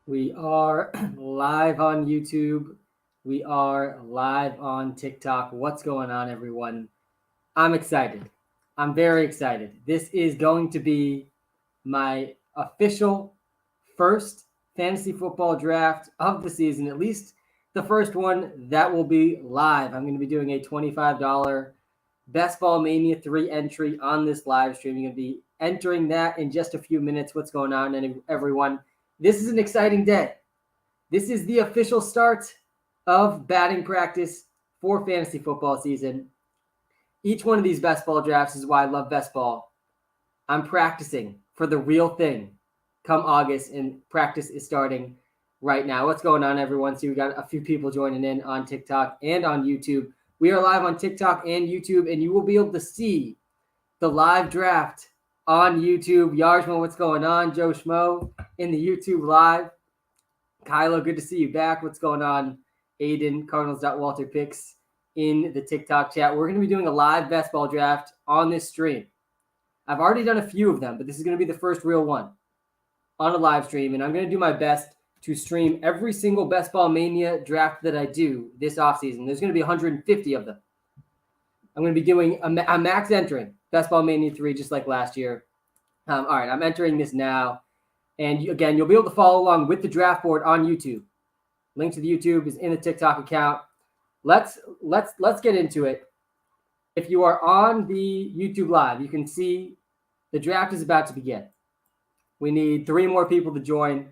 We are live on YouTube. We are live on TikTok. What's going on, everyone? I'm excited. I'm very excited. This is going to be my official first fantasy football draft of the season, at least the first one that will be live. I'm going to be doing a $25 Best Ball Mania 3 entry on this live stream. You're going to be entering that in just a few minutes. What's going on, everyone? This is an exciting day. This is the official start of batting practice for fantasy football season. Each one of these best ball drafts is why I love best ball. I'm practicing for the real thing come August, and practice is starting right now. What's going on, everyone? So we got a few people joining in on TikTok and on YouTube. We are live on TikTok and YouTube, and you will be able to see the live draft on YouTube. Yarjmo, what's going on? Joe Schmo in the YouTube live. Kylo, good to see you back. What's going on? Aiden, Cardinals.WalterPicks in the TikTok chat. We're going to be doing a live best ball draft on this stream. I've already done a few of them, but this is going to be the first real one on a live stream, and I'm going to do my best to stream every single Best Ball Mania draft that I do this offseason. There's going to be 150 of them. I'm going to be doing a max entering Best Ball Mania 3 just like last year. All right, I'm entering this now. And again, you'll be able to follow along with the draft board on YouTube. Link to the YouTube is in the TikTok account. Let's get into it. If you are on the YouTube live, you can see the draft is about to begin. We need 3 more people to join.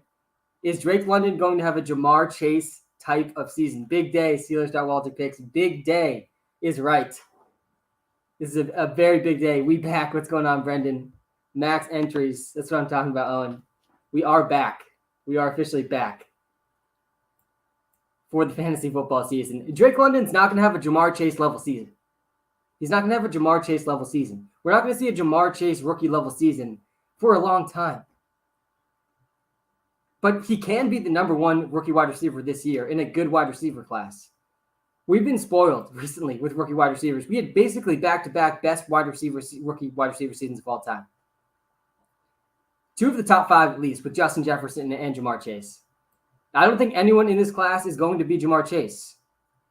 Is Drake London going to have a Jamar Chase type of season? Big day, Steelers.WalterPicks. Big day is right. This is a very big day. We back. What's going on, Brendan? Max entries. That's what I'm talking about, Owen. We are back. We are officially back for the fantasy football season. Drake London's not going to have a Jamar Chase level season. He's not going to have a Jamar Chase level season. We're not going to see a Jamar Chase rookie level season for a long time. But he can be the number 1 rookie wide receiver this year in a good wide receiver class. We've been spoiled recently with rookie wide receivers. We had basically back-to-back best rookie wide receiver seasons of all time. 2 of the top 5 at least, with Justin Jefferson and Jamar Chase. I don't think anyone in this class is going to be Jamar Chase,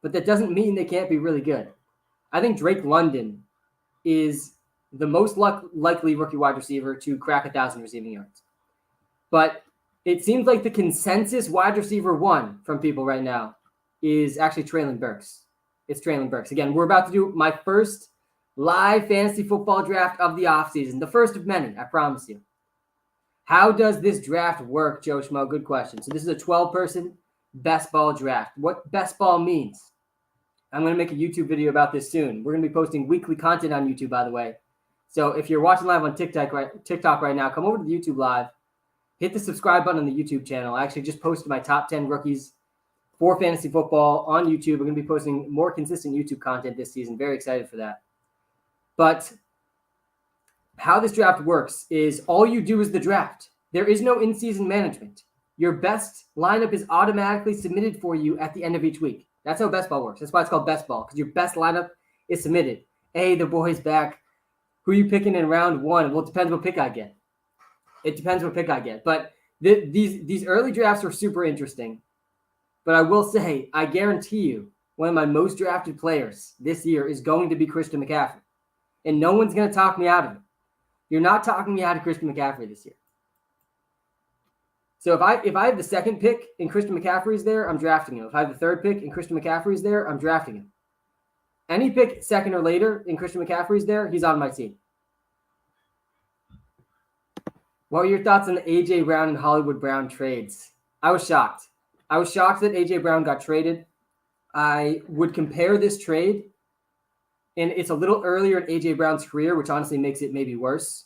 but that doesn't mean they can't be really good. I think Drake London is the most likely rookie wide receiver to crack 1,000 receiving yards. But it seems like the consensus wide receiver 1 from people right now is actually Traylon Burks. It's Traylon Burks. Again, we're about to do my first live fantasy football draft of the offseason, the first of many, I promise you. How does this draft work, Joe Schmo? Good question. So this is a 12-person best ball draft. What best ball means? I'm going to make a YouTube video about this soon. We're going to be posting weekly content on YouTube, by the way. So if you're watching live on TikTok right now, come over to the YouTube live. Hit the subscribe button on the YouTube channel. I actually just posted my top 10 rookies for fantasy football on YouTube. We're going to be posting more consistent YouTube content this season. Very excited for that. But how this draft works is all you do is the draft. There is no in-season management. Your best lineup is automatically submitted for you at the end of each week. That's how best ball works. That's why it's called best ball, because your best lineup is submitted. Hey, the boy's back. Who are you picking in round 1? Well, it depends what pick I get. But these early drafts are super interesting. But I will say, I guarantee you, one of my most drafted players this year is going to be Christian McCaffrey. And no one's going to talk me out of it. You're not talking me out of Christian McCaffrey this year. So if I have the second pick and Christian McCaffrey is there, I'm drafting him. If I have the third pick and Christian McCaffrey is there, I'm drafting him. Any pick second or later and Christian McCaffrey is there, he's on my team. What were your thoughts on the A.J. Brown and Hollywood Brown trades? I was shocked. I was shocked that A.J. Brown got traded. I would compare this trade, and it's a little earlier in A.J. Brown's career, which honestly makes it maybe worse.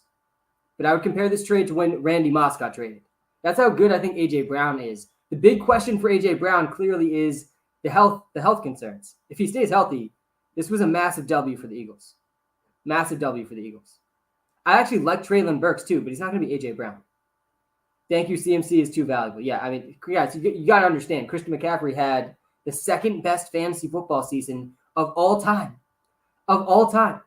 But I would compare this trade to when Randy Moss got traded. That's how good I think A.J. Brown is. The big question for A.J. Brown clearly is the health concerns. If he stays healthy, this was a massive W for the Eagles. Massive W for the Eagles. I actually like Traylon Burks too, but he's not going to be A.J. Brown. Thank you, CMC is too valuable. Yeah, I mean, guys, you got to understand, Christian McCaffrey had the second best fantasy football season of all time. Of all time.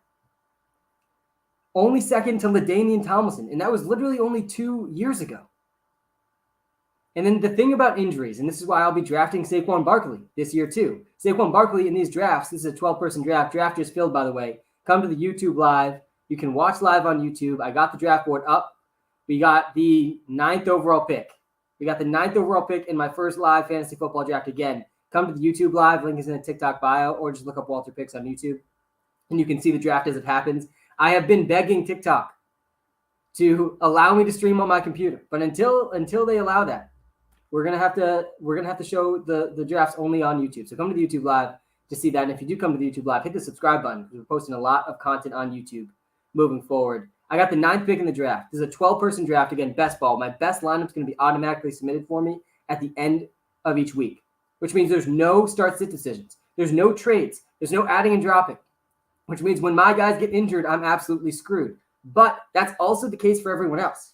Only second to LaDainian Tomlinson, and that was literally only 2 years ago. And then the thing about injuries, and this is why I'll be drafting Saquon Barkley this year too. Saquon Barkley in these drafts, this is a 12-person draft. Draft is filled, by the way. Come to the YouTube live. You can watch live on YouTube. I got the draft board up. We got the 9th overall pick. We got the 9th overall pick in my first live fantasy football draft again. Come to the YouTube live. Link is in the TikTok bio, or just look up WalterPicks on YouTube, and you can see the draft as it happens. I have been begging TikTok to allow me to stream on my computer, but until they allow that, we're gonna have to show the drafts only on YouTube. So come to the YouTube live to see that. And if you do come to the YouTube live, hit the subscribe button because we're posting a lot of content on YouTube moving forward. I got the 9th pick in the draft. This is a 12-person draft. Again, best ball. My best lineup's going to be automatically submitted for me at the end of each week, which means there's no start-sit decisions. There's no trades. There's no adding and dropping, which means when my guys get injured, I'm absolutely screwed. But that's also the case for everyone else.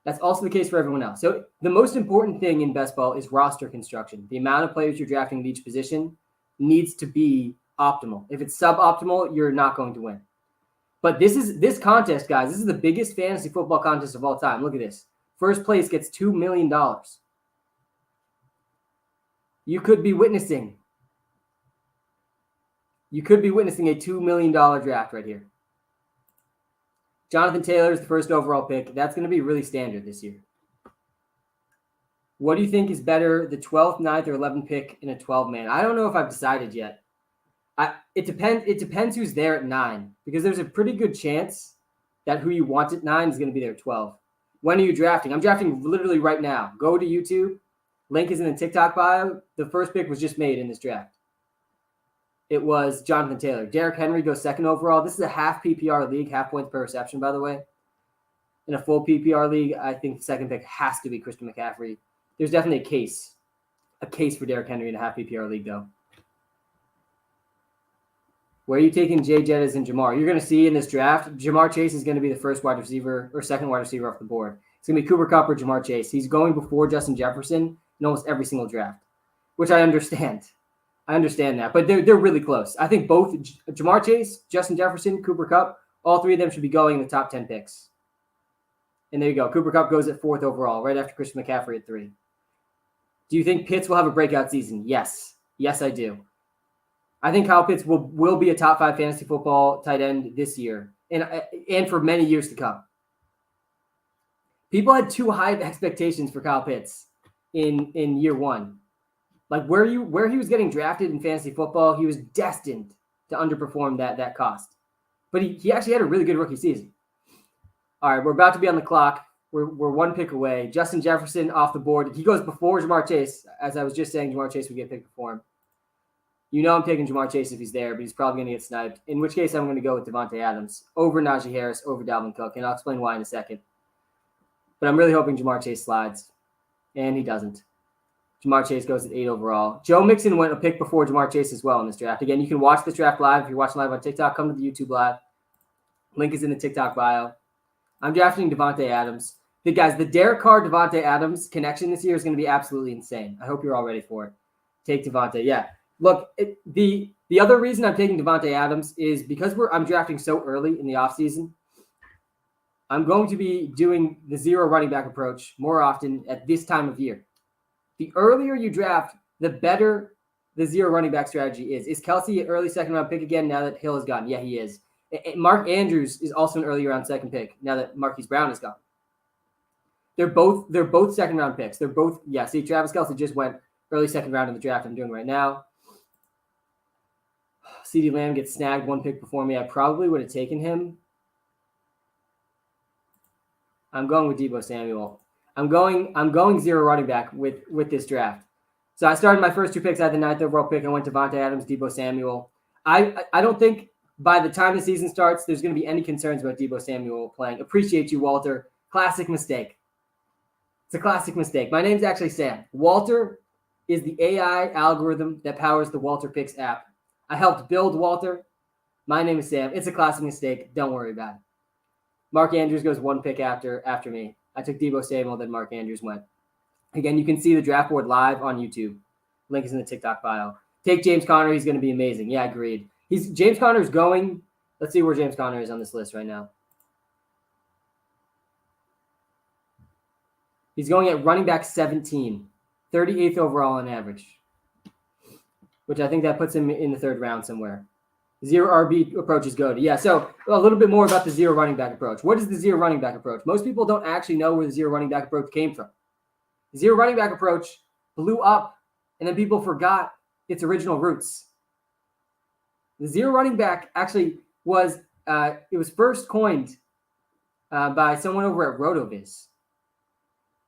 So the most important thing in best ball is roster construction. The amount of players you're drafting at each position needs to be optimal. If it's suboptimal, you're not going to win. But this contest, guys, this is the biggest fantasy football contest of all time. Look at this. First place gets $2 million. You could be witnessing a $2 million draft right here. Jonathan Taylor is the first overall pick. That's going to be really standard this year. What do you think is better, the 12th, 9th, or 11th pick in a 12-man? I don't know if I've decided yet. It depends who's there at 9, because there's a pretty good chance that who you want at 9 is going to be there at 12. When are you drafting? I'm drafting literally right now. Go to YouTube. Link is in the TikTok bio. The first pick was just made in this draft. It was Jonathan Taylor. Derrick Henry goes 2nd overall. This is a half PPR league, half points per reception, by the way. In a full PPR league, I think the 2nd pick has to be Christian McCaffrey. There's definitely a case for Derrick Henry in a half PPR league, though. Where are you taking Jay Jettas and Jamar? You're going to see in this draft, Jamar Chase is going to be the first wide receiver or second wide receiver off the board. It's going to be Cooper Kupp or Jamar Chase. He's going before Justin Jefferson in almost every single draft, which I understand. I understand that, but they're really close. I think both Jamar Chase, Justin Jefferson, Cooper Kupp, all three of them should be going in the top 10 picks. And there you go. Cooper Kupp goes at 4th overall, right after Christian McCaffrey at 3. Do you think Pitts will have a breakout season? Yes. Yes, I do. I think Kyle Pitts will be a top 5 fantasy football tight end this year and for many years to come. People had too high expectations for Kyle Pitts in year 1. Like where he was getting drafted in fantasy football, he was destined to underperform that cost. But he actually had a really good rookie season. All right, we're about to be on the clock. We're 1 pick away. Justin Jefferson off the board. He goes before Jamar Chase. As I was just saying, Jamar Chase would get picked before him. You know I'm taking Jamar Chase if he's there, but he's probably going to get sniped, in which case I'm going to go with Davonte Adams over Najee Harris, over Dalvin Cook, and I'll explain why in a second. But I'm really hoping Jamar Chase slides, and he doesn't. Jamar Chase goes at 8 overall. Joe Mixon went a pick before Jamar Chase as well in this draft. Again, you can watch this draft live. If you're watching live on TikTok, come to the YouTube live. Link is in the TikTok bio. I'm drafting Davonte Adams. The Derek Carr, Davonte Adams connection this year is going to be absolutely insane. I hope you're all ready for it. Take Davonte. Yeah. Look, the other reason I'm taking Davonte Adams is because I'm drafting so early in the offseason. I'm going to be doing the zero running back approach more often at this time of year. The earlier you draft, the better the zero running back strategy is. Is Kelsey an early 2nd round pick again now that Hill is gone? Yeah, he is. Mark Andrews is also an early round 2nd pick now that Marquise Brown is gone. They're both 2nd round picks. They're both, yeah, see, Travis Kelsey just went early 2nd round in the draft I'm doing right now. CeeDee Lamb gets snagged 1 pick before me. I probably would have taken him. I'm going with Deebo Samuel. I'm going zero running back with this draft. So I started my first 2 picks. I had the 9th overall pick. I went to Davonte Adams, Deebo Samuel. I don't think by the time the season starts, there's going to be any concerns about Deebo Samuel playing. Appreciate you, Walter. Classic mistake. It's a classic mistake. My name's actually Sam. Walter is the AI algorithm that powers the WalterPicks app. I helped build Walter. My name is Sam. It's a classic mistake. Don't worry about it. Mark Andrews goes 1 pick after me. I took Deebo Samuel, then Mark Andrews went. Again, you can see the draft board live on YouTube. Link is in the TikTok bio. Take James Conner. He's going to be amazing. Yeah, agreed. James Conner's going. Let's see where James Conner is on this list right now. He's going at running back 17, 38th overall on average, which I think that puts him in the third round somewhere. Zero RB approach is good. Yeah, so a little bit more about the zero running back approach. What is the zero running back approach? Most people don't actually know where the zero running back approach came from. The zero running back approach blew up, and then people forgot its original roots. The zero running back actually was it was first coined by someone over at RotoViz.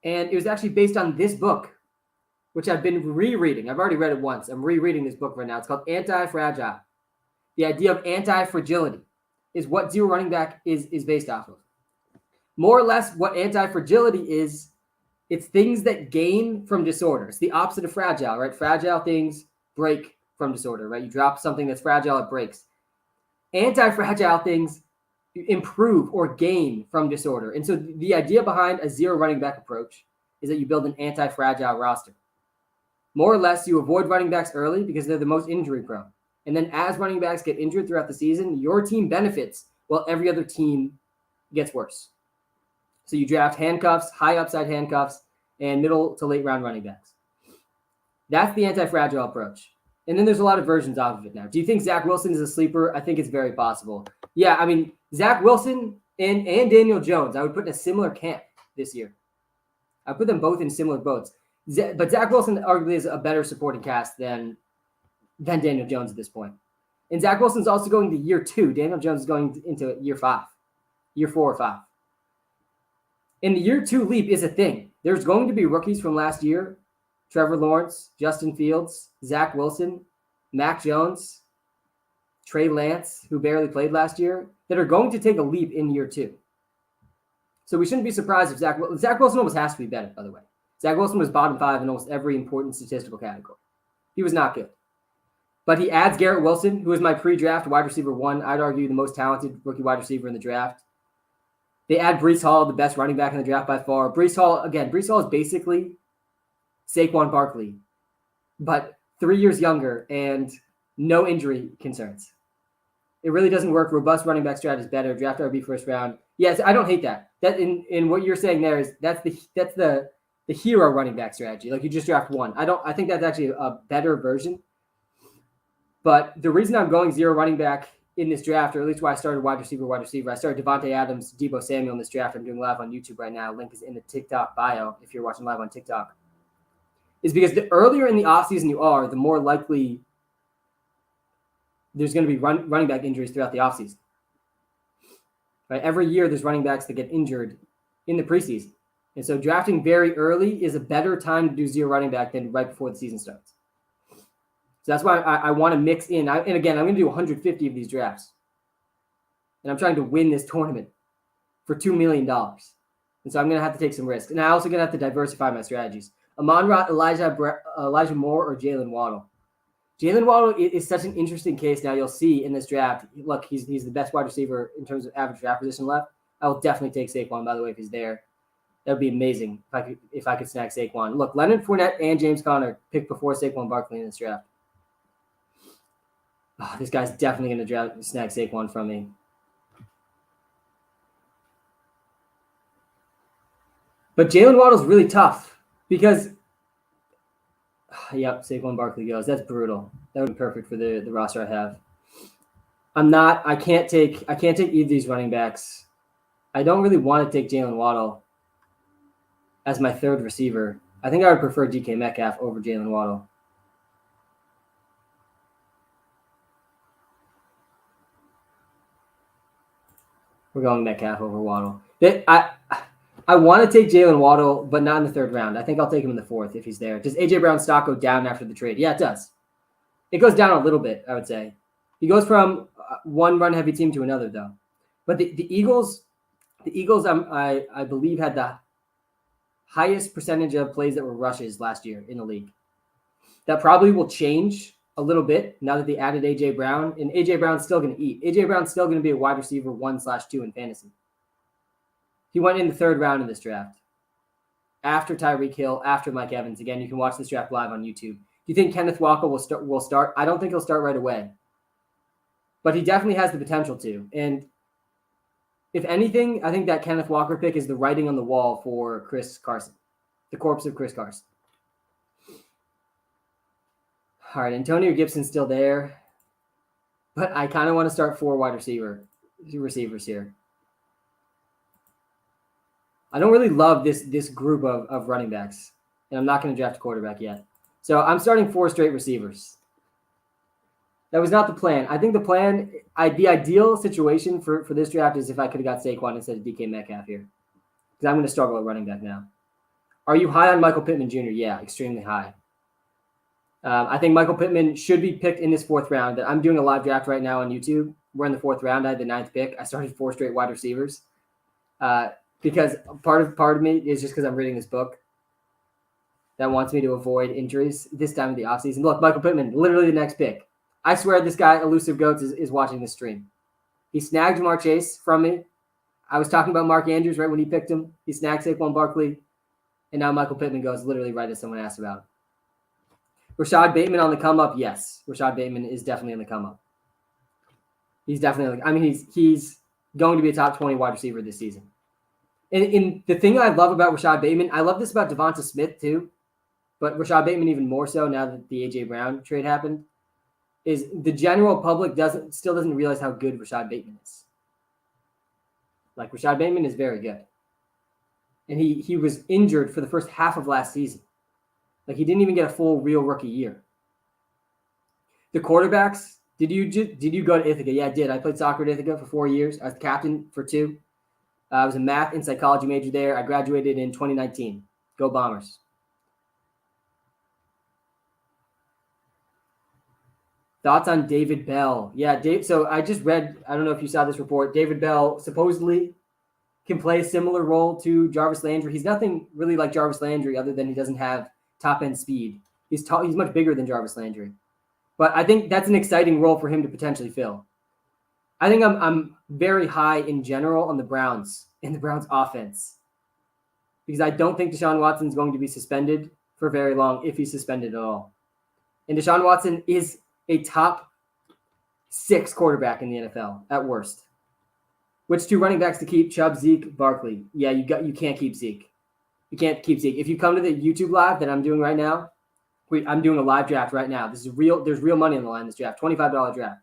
And it was actually based on this book, which I've been rereading. I've already read it once. I'm rereading this book right now. It's called Anti-Fragile. The idea of anti-fragility is what zero running back is based off of. More or less what anti-fragility is, it's things that gain from disorder. It's the opposite of fragile, right? Fragile things break from disorder, right? You drop something that's fragile, it breaks. Anti-fragile things improve or gain from disorder. And so the idea behind a zero running back approach is that you build an anti-fragile roster. More or less, you avoid running backs early because they're the most injury prone. And then as running backs get injured throughout the season, your team benefits while every other team gets worse. So you draft handcuffs, high upside handcuffs, and middle to late round running backs. That's the anti-fragile approach. And then there's a lot of versions off of it now. Do you think Zach Wilson is a sleeper? I think it's very possible. Yeah, I mean, Zach Wilson and Daniel Jones, I would put in a similar camp this year. I put them both in similar boats. But Zach Wilson arguably is a better supporting cast than Daniel Jones at this point. And Zach Wilson's also going to year 2. Daniel Jones is going into year 4 or 5. And the year 2 leap is a thing. There's going to be rookies from last year, Trevor Lawrence, Justin Fields, Zach Wilson, Mac Jones, Trey Lance, who barely played last year, that are going to take a leap in year 2. So we shouldn't be surprised if Zach Wilson almost has to be better, by the way. Zach Wilson was bottom 5 in almost every important statistical category. He was not good. But he adds Garrett Wilson, who is my pre-draft wide receiver 1. I'd argue the most talented rookie wide receiver in the draft. They add Breece Hall, the best running back in the draft by far. Breece Hall is basically Saquon Barkley, but 3 years younger and no injury concerns. It really doesn't work. Robust running back strat is better. Draft RB first round. Yes, I don't hate that. That in what you're saying there is that's the hero running back strategy. Like you just draft one. I think that's actually a better version. But the reason I'm going zero running back in this draft, or at least why I started wide receiver, I started Davonte Adams, Deebo Samuel in this draft. I'm doing live on YouTube right now. Link is in the TikTok bio if you're watching live on TikTok. Is because the earlier in the offseason you are, the more likely there's going to be running back injuries throughout the offseason. Right? Every year there's running backs that get injured in the preseason. And so drafting very early is a better time to do zero running back than right before the season starts. So that's why I want to mix in. And again, I'm going to do 150 of these drafts. And I'm trying to win this tournament for $2 million. And so I'm going to have to take some risks. And I'm also going to have to diversify my strategies. Amon-Ra, Elijah Moore, or Jalen Waddle. Jalen Waddle is such an interesting case now. You'll see in this draft. Look, he's the best wide receiver in terms of average draft position left. I will definitely take Saquon, by the way, if he's there. That would be amazing if I could snag Saquon. Look, Leonard Fournette and James Conner picked before Saquon Barkley in this draft. Oh, this guy's definitely going to snag Saquon from me. But Jalen Waddle's really tough because, yep, Saquon Barkley goes. That's brutal. That would be perfect for the roster I have. I can't take either of these running backs. I don't really want to take Jalen Waddle as my third receiver. I think I would prefer DK Metcalf over Jalen Waddle. We're going Metcalf over Waddle. I want to take Jalen Waddle, but not in the third round. I think I'll take him in the 4th if he's there. Does A.J. Brown's stock go down after the trade? Yeah, it does. It goes down a little bit, I would say. He goes from one run-heavy team to another, though. But the Eagles, I believe, had the highest percentage of plays that were rushes last year in the league. That probably will change a little bit now that they added A.J. Brown. And A.J. Brown's still going to eat. A.J. Brown's still going to be a wide receiver 1/2 in fantasy. He went in the 3rd round in this draft. After Tyreek Hill, after Mike Evans. Again, you can watch this draft live on YouTube. Do you think Kenneth Walker will start? I don't think he'll start right away. But he definitely has the potential to. And if anything, I think that Kenneth Walker pick is the writing on the wall for Chris Carson. The corpse of Chris Carson. All right, Antonio Gibson's still there, but I kind of want to start 4 wide receivers here. I don't really love this group of running backs, and I'm not going to draft a quarterback yet. So I'm starting 4 straight receivers. That was not the plan. I think the ideal situation for this draft is if I could have got Saquon instead of DK Metcalf here, because I'm going to struggle at running back now. Are you high on Michael Pittman Jr.? Yeah, extremely high. I think Michael Pittman should be picked in this 4th round. I'm doing a live draft right now on YouTube. We're in the 4th round. I had the 9th pick. I started 4 straight wide receivers because part of me is just because I'm reading this book that wants me to avoid injuries this time of the offseason. Look, Michael Pittman, literally the next pick. I swear this guy, Elusive Goats, is watching this stream. He snagged Jamar Chase from me. I was talking about Mark Andrews right when he picked him. He snagged Saquon Barkley. And now Michael Pittman goes literally right as someone asked about him. Rashad Bateman on the come up, yes. Rashad Bateman is definitely on the come up. He's definitely, he's going to be a top 20 wide receiver this season. And the thing I love about Rashad Bateman, I love this about Devonta Smith too, but Rashad Bateman even more so now that the A.J. Brown trade happened, is the general public still doesn't realize how good Rashad Bateman is. Like, Rashad Bateman is very good. And he was injured for the first half of last season. Like, he didn't even get a full real rookie year. The quarterbacks, did you go to Ithaca? Yeah, I did. I played soccer at Ithaca for 4 years. I was the captain for 2. I was a math and psychology major there. I graduated in 2019. Go Bombers. Thoughts on David Bell? Yeah, so I just read, I don't know if you saw this report, David Bell supposedly can play a similar role to Jarvis Landry. He's nothing really like Jarvis Landry other than he doesn't have top-end speed. He's much bigger than Jarvis Landry. But I think that's an exciting role for him to potentially fill. I think I'm very high in general on the Browns and the Browns offense, because I don't think Deshaun Watson is going to be suspended for very long, if he's suspended at all. And Deshaun Watson is a top 6 quarterback in the NFL at worst. Which 2 running backs to keep? Chubb, Zeke, Barkley. Yeah, you can't keep Zeke. You can't keep Zeke. If you come to the YouTube live that I'm doing right now, I'm doing a live draft right now. This is real. There's real money on the line in this draft, $25 draft.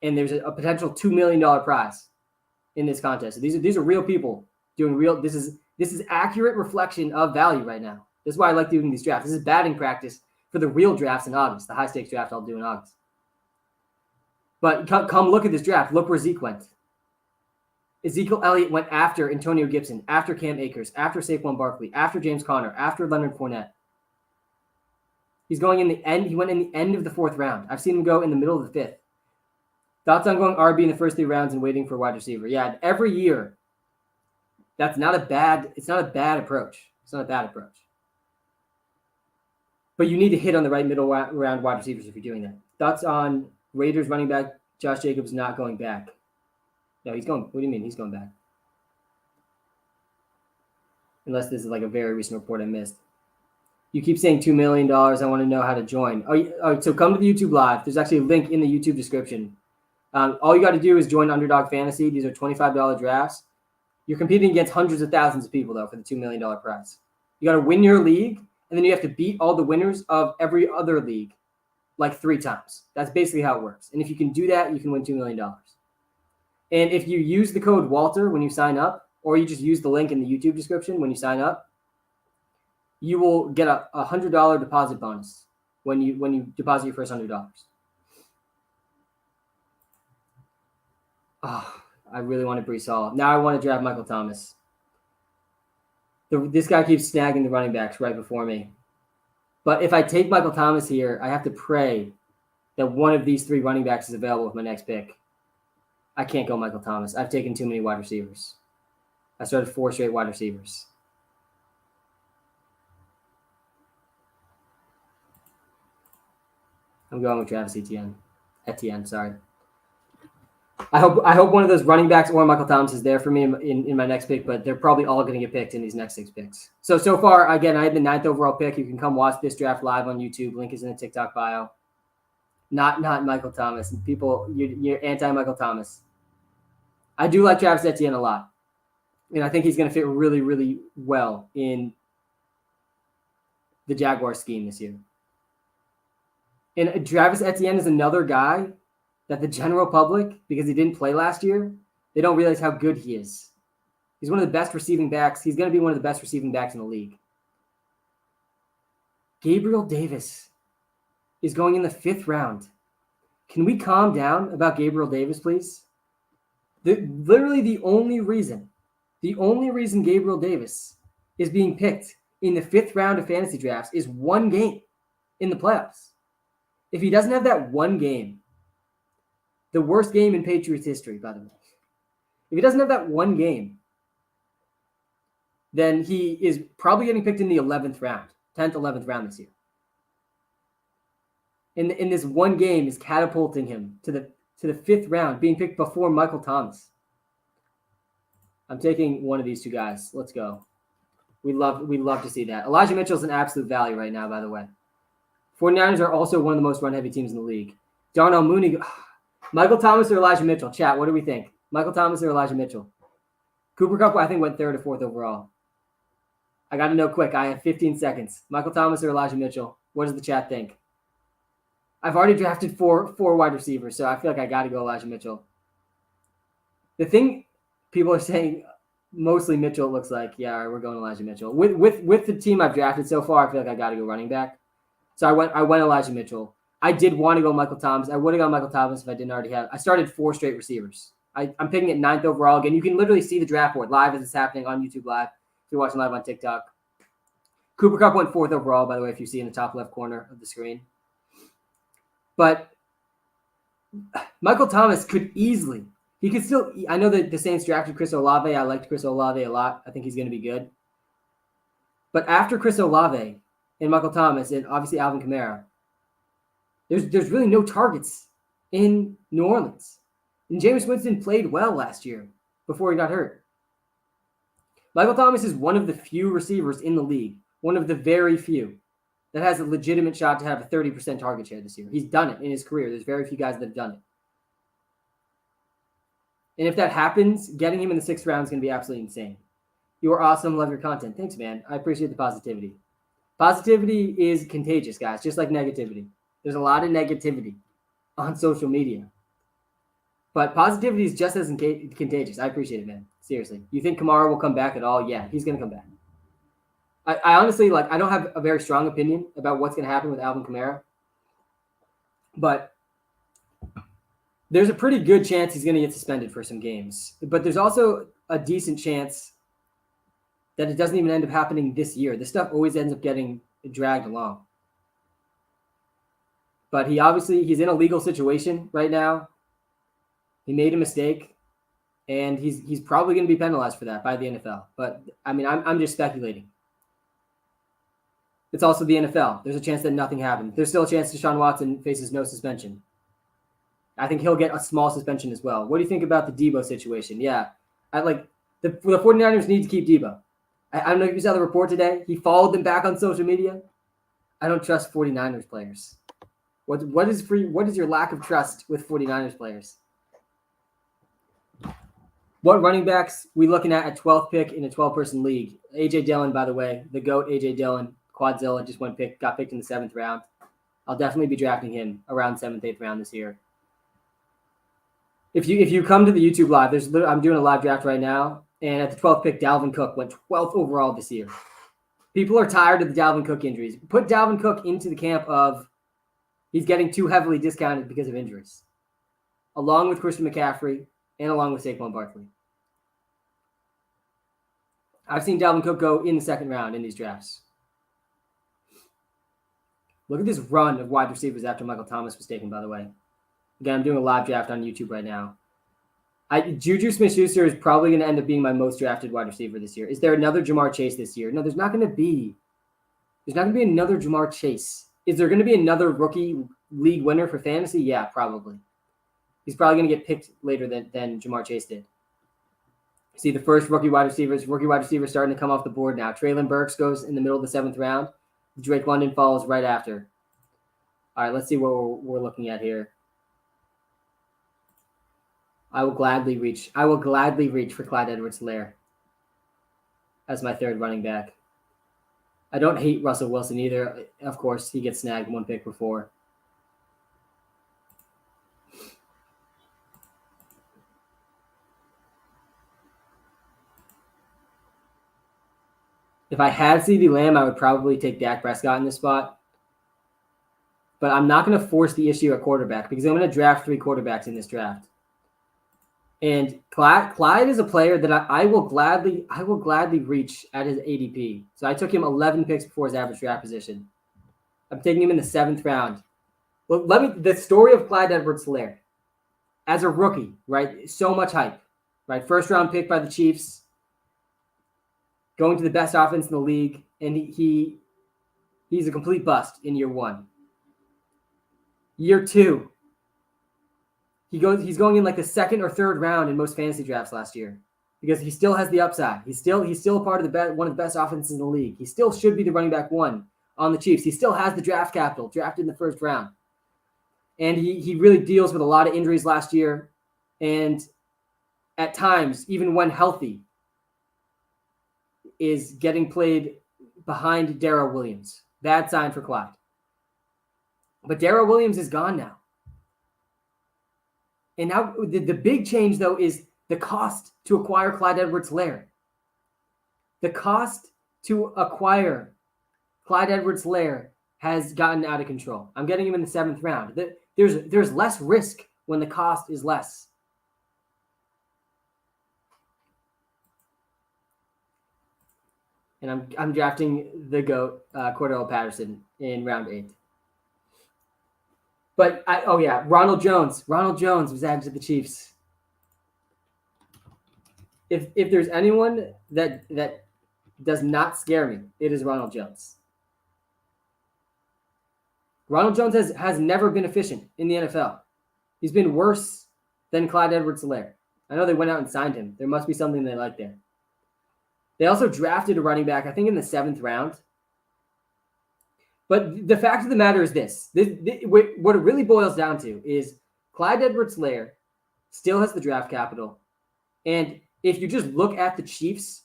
And there's a potential $2 million prize in this contest. So these are real people doing real. This is accurate reflection of value right now. This is why I like doing these drafts. This is batting practice for the real drafts in August, the high stakes draft I'll do in August. But come look at this draft. Look where Zeke went. Ezekiel Elliott went after Antonio Gibson, after Cam Akers, after Saquon Barkley, after James Conner, after Leonard Fournette. He's going in the end. He went in the end of the 4th round. I've seen him go in the middle of the 5th. Thoughts on going RB in the first 3 rounds and waiting for a wide receiver? Yeah, every year. It's not a bad approach. It's not a bad approach. But you need to hit on the right middle round wide receivers if you're doing that. Thoughts on Raiders running back Josh Jacobs not going back? No, he's going. What do you mean he's going back? Unless this is like a very recent report I missed. You keep saying $2 million. I want to know how to join. Oh, so come to the YouTube live. There's actually a link in the YouTube description. All you got to do is join Underdog Fantasy. These are $25 drafts. You're competing against hundreds of thousands of people, though, for the $2 million prize. You got to win your league, and then you have to beat all the winners of every other league like 3 times. That's basically how it works. And if you can do that, you can win $2 million. And if you use the code Walter when you sign up, or you just use the link in the YouTube description when you sign up, you will get a $100 deposit bonus when you deposit your first $100. Oh, I really want to Breece Hall. Now I want to draft Michael Thomas. This guy keeps snagging the running backs right before me. But if I take Michael Thomas here, I have to pray that one of these 3 running backs is available with my next pick. I can't go Michael Thomas. I've taken too many wide receivers. I started 4 straight wide receivers. I'm going with Travis Etienne, sorry. I hope one of those running backs or Michael Thomas is there for me in my next pick, but they're probably all going to get picked in these next 6 picks. So far, again, I had the 9th overall pick. You can come watch this draft live on YouTube. Link is in the TikTok bio. Not Michael Thomas. People, you're anti-Michael Thomas. I do like Travis Etienne a lot. And I think he's going to fit really, really well in the Jaguars scheme this year. And Travis Etienne is another guy that the general public, because he didn't play last year, they don't realize how good he is. He's one of the best receiving backs. He's going to be one of the best receiving backs in the league. Gabriel Davis is going in the 5th round. Can we calm down about Gabriel Davis, please? Literally the only reason Gabriel Davis is being picked in the 5th round of fantasy drafts is one game in the playoffs. If he doesn't have that one game, the worst game in Patriots history, by the way, if he doesn't have that one game, then he is probably getting picked in the 11th round, 10th, 11th round this year. In this one game is catapulting him to the 5th round, being picked before Michael Thomas. I'm taking one of these two guys. Let's go. We love to see that. Elijah Mitchell's an absolute value right now, by the way. 49ers are also one of the most run-heavy teams in the league. Darnell Mooney, Michael Thomas or Elijah Mitchell? Chat, what do we think? Michael Thomas or Elijah Mitchell? Cooper Kupp, I think, went 3rd or 4th overall. I got to know quick. I have 15 seconds. Michael Thomas or Elijah Mitchell? What does the chat think? I've already drafted four wide receivers, so I feel like I got to go Elijah Mitchell. The thing people are saying, mostly Mitchell looks like, yeah, all right, we're going Elijah Mitchell. With the team I've drafted so far, I feel like I got to go running back. So I went Elijah Mitchell. I did want to go Michael Thomas. I would have gone Michael Thomas if I didn't already have. I started 4 straight receivers. I'm picking at 9th overall. Again, you can literally see the draft board live as it's happening on YouTube Live. If you're watching live on TikTok. Cooper Kupp went 4th overall, by the way, if you see in the top left corner of the screen. But Michael Thomas could easily, he could still, I know that the Saints drafted Chris Olave. I liked Chris Olave a lot. I think he's going to be good. But after Chris Olave and Michael Thomas and obviously Alvin Kamara, there's really no targets in New Orleans. And Jameis Winston played well last year before he got hurt. Michael Thomas is one of the few receivers in the league, one of the very few, that has a legitimate shot to have a 30% target share this year. He's done it in his career. There's very few guys that have done it. And if that happens, getting him in the 6th round is going to be absolutely insane. You are awesome. Love your content. Thanks, man. I appreciate the positivity. Positivity is contagious, guys, just like negativity. There's a lot of negativity on social media. But positivity is just as contagious. I appreciate it, man. Seriously. You think Kamara will come back at all? Yeah, he's going to come back. I honestly, I don't have a very strong opinion about what's going to happen with Alvin Kamara. But there's a pretty good chance he's going to get suspended for some games. But there's also a decent chance that it doesn't even end up happening this year. This stuff always ends up getting dragged along. But he's in a legal situation right now. He made a mistake, and he's probably going to be penalized for that by the NFL. But, I mean, I'm just speculating. It's also the NFL. There's a chance that nothing happened. There's still a chance Deshaun Watson faces no suspension. I think he'll get a small suspension as well. What do you think about the Debo situation? Yeah, the 49ers need to keep Debo. I don't know if you saw the report today. He followed them back on social media. I don't trust 49ers players. What is your lack of trust with 49ers players? What running backs we looking at 12th pick in a 12-person league? A.J. Dillon, by the way, the GOAT A.J. Dillon, Quadzilla, just got picked in the 7th round. I'll definitely be drafting him around 7th, 8th round this year. If you come to the YouTube live, I'm doing a live draft right now, and at the 12th pick, Dalvin Cook went 12th overall this year. People are tired of the Dalvin Cook injuries. Put Dalvin Cook into the camp of he's getting too heavily discounted because of injuries, along with Christian McCaffrey and along with Saquon Barkley. I've seen Dalvin Cook go in the 2nd round in these drafts. Look at this run of wide receivers after Michael Thomas was taken, by the way. Again, I'm doing a live draft on YouTube right now. Juju Smith-Schuster is probably going to end up being my most drafted wide receiver this year. Is there another Jamar Chase this year? No, there's not going to be. There's not going to be another Jamar Chase. Is there going to be another rookie league winner for fantasy? Yeah, probably. He's probably going to get picked later than Jamar Chase did. See the first rookie wide receivers starting to come off the board now. Treylon Burks goes in the middle of the 7th round. Drake London follows right after. All right, let's see what we're looking at here. I will gladly reach for Clyde Edwards-Slair as my 3rd running back. I don't hate Russell Wilson either. Of course, he gets snagged 1 pick before. If I had CeeDee Lamb, I would probably take Dak Prescott in this spot. But I'm not going to force the issue at quarterback because I'm going to draft 3 quarterbacks in this draft. And Clyde is a player that I will gladly reach at his ADP. So I took him 11 picks before his average draft position. I'm taking him in the 7th round. Well, the story of Clyde Edwards-Helaire as a rookie, right? So much hype, right? 1st round pick by the Chiefs, going to the best offense in the league, and he's a complete bust in year 1. Year 2, he's going in like the 2nd or 3rd round in most fantasy drafts last year because he still has the upside. He's still a part of one of the best offenses in the league. He still should be the running back 1 on the Chiefs. He still has the draft capital, drafted in the 1st round. And he really deals with a lot of injuries last year. And at times, even when healthy, is getting played behind Darrell Williams. Bad sign for Clyde. But Darrell Williams is gone now. And now the big change, though, is the cost to acquire Clyde Edwards-Helaire. The cost to acquire Clyde Edwards-Helaire has gotten out of control. I'm getting him in the 7th round. There's less risk when the cost is less. And I'm drafting the GOAT, Cordell Patterson, in round 8. But Ronald Jones. Ronald Jones was added to the Chiefs. If there's anyone that does not scare me, it is Ronald Jones. Ronald Jones has never been efficient in the NFL. He's been worse than Clyde Edwards-Helaire. I know they went out and signed him. There must be something they like there. They also drafted a running back, I think, in the 7th round. But the fact of the matter is this. What it really boils down to is Clyde Edwards-Helaire still has the draft capital. And if you just look at the Chiefs'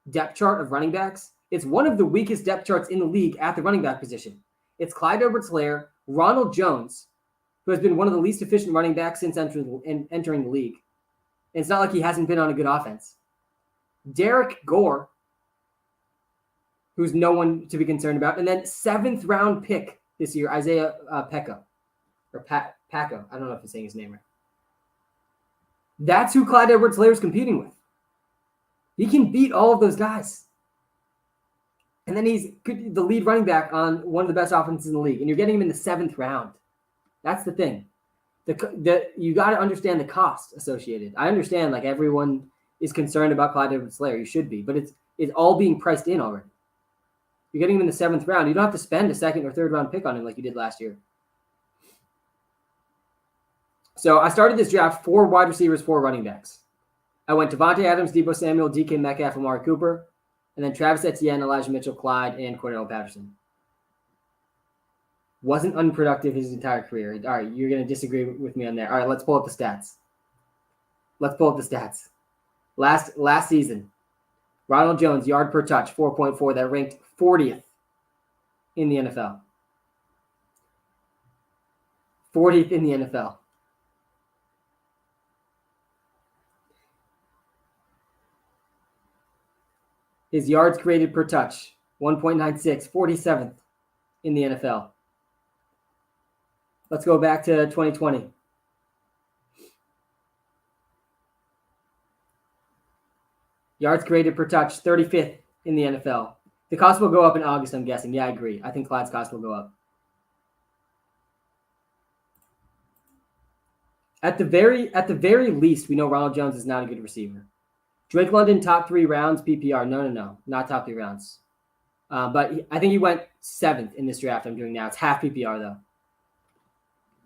depth chart of running backs, it's one of the weakest depth charts in the league at the running back position. It's Clyde Edwards-Helaire, Ronald Jones, who has been one of the least efficient running backs since entering the league. And it's not like he hasn't been on a good offense. Derek Gore, who's no one to be concerned about. And then 7th round pick this year, Isaiah Pacheco. Or Paco. I don't know if I'm saying his name right. That's who Clyde Edwards-Helaire is competing with. He can beat all of those guys. And then he's the lead running back on one of the best offenses in the league. And you're getting him in the 7th round. That's the thing. You got to understand the cost associated. I understand like everyone is concerned about Clyde Edwards-Helaire. You should be. But it's all being priced in already. You're getting him in the 7th round. You don't have to spend a 2nd or 3rd round pick on him like you did last year. So I started this draft 4 wide receivers, 4 running backs. I went Davonte Adams, Deebo Samuel, DK Metcalf, Amari Cooper, and then Travis Etienne, Elijah Mitchell, Clyde, and Cordero Patterson. Wasn't unproductive his entire career. All right, you're going to disagree with me on there. All right, let's pull up the stats. Last season, Ronald Jones, yard per touch, 4.4. That ranked 40th in the NFL. 40th in the NFL. His yards created per touch, 1.96, 47th in the NFL. Let's go back to 2020. Yards created per touch, 35th in the NFL. The cost will go up in August, I'm guessing. Yeah, I agree. I think Clyde's cost will go up. At the very least, we know Ronald Jones is not a good receiver. Drake London, top 3 rounds, PPR. No. Not top 3 rounds. But I think he went 7th in this draft I'm doing now. It's half PPR, though.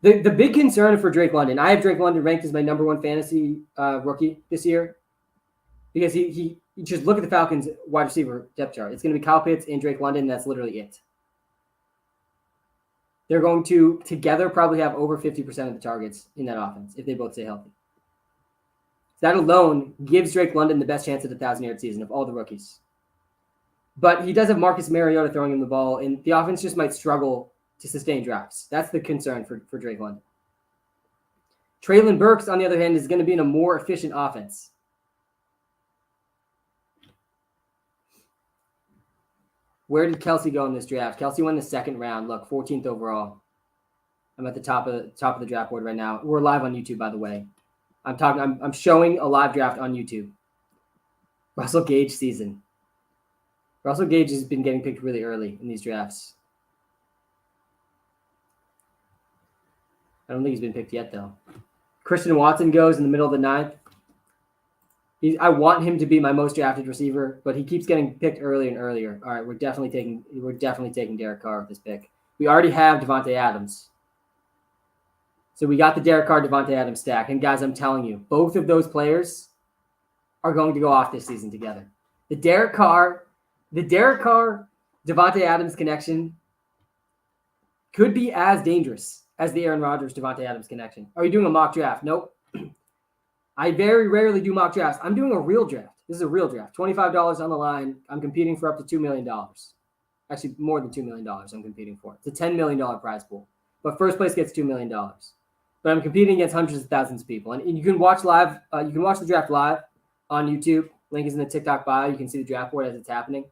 The big concern for Drake London, I have Drake London ranked as my number 1 fantasy rookie this year. Because he just look at the Falcons wide receiver depth chart. It's going to be Kyle Pitts and Drake London. That's literally it. They're going to together probably have over 50% of the targets in that offense if they both stay healthy. That alone gives Drake London the best chance at a 1,000-yard season of all the rookies. But he does have Marcus Mariota throwing him the ball, and the offense just might struggle to sustain drives. That's the concern for Drake London. Treylon Burks, on the other hand, is going to be in a more efficient offense. Where did Kelsey go in this draft? Kelsey won the second round. Look, 14th overall. I'm at the top of the draft board right now. We're live on YouTube, by the way. I'm showing a live draft on YouTube. Russell Gage season. Russell Gage has been getting picked really early in these drafts. I don't think he's been picked yet, though. Christian Watson goes in the middle of the ninth. I want him to be my most drafted receiver, but he keeps getting picked earlier and earlier. All right, we're definitely taking Derek Carr with this pick. We already have Davonte Adams. So we got the Derek Carr, Davonte Adams stack. And guys, I'm telling you, both of those players are going to go off this season together. The Derek Carr, Davonte Adams connection could be as dangerous as the Aaron Rodgers, Davonte Adams connection. Are you doing a mock draft? Nope. I very rarely do mock drafts. I'm doing a real draft. This is a real draft. $25 on the line. I'm competing for up to $2 million. Actually, more than $2 million I'm competing for. It's a $10 million prize pool. But first place gets $2 million. But I'm competing against hundreds of thousands of people. And you can watch live. You can watch the draft live on YouTube. Link is in the TikTok bio. You can see the draft board as it's happening.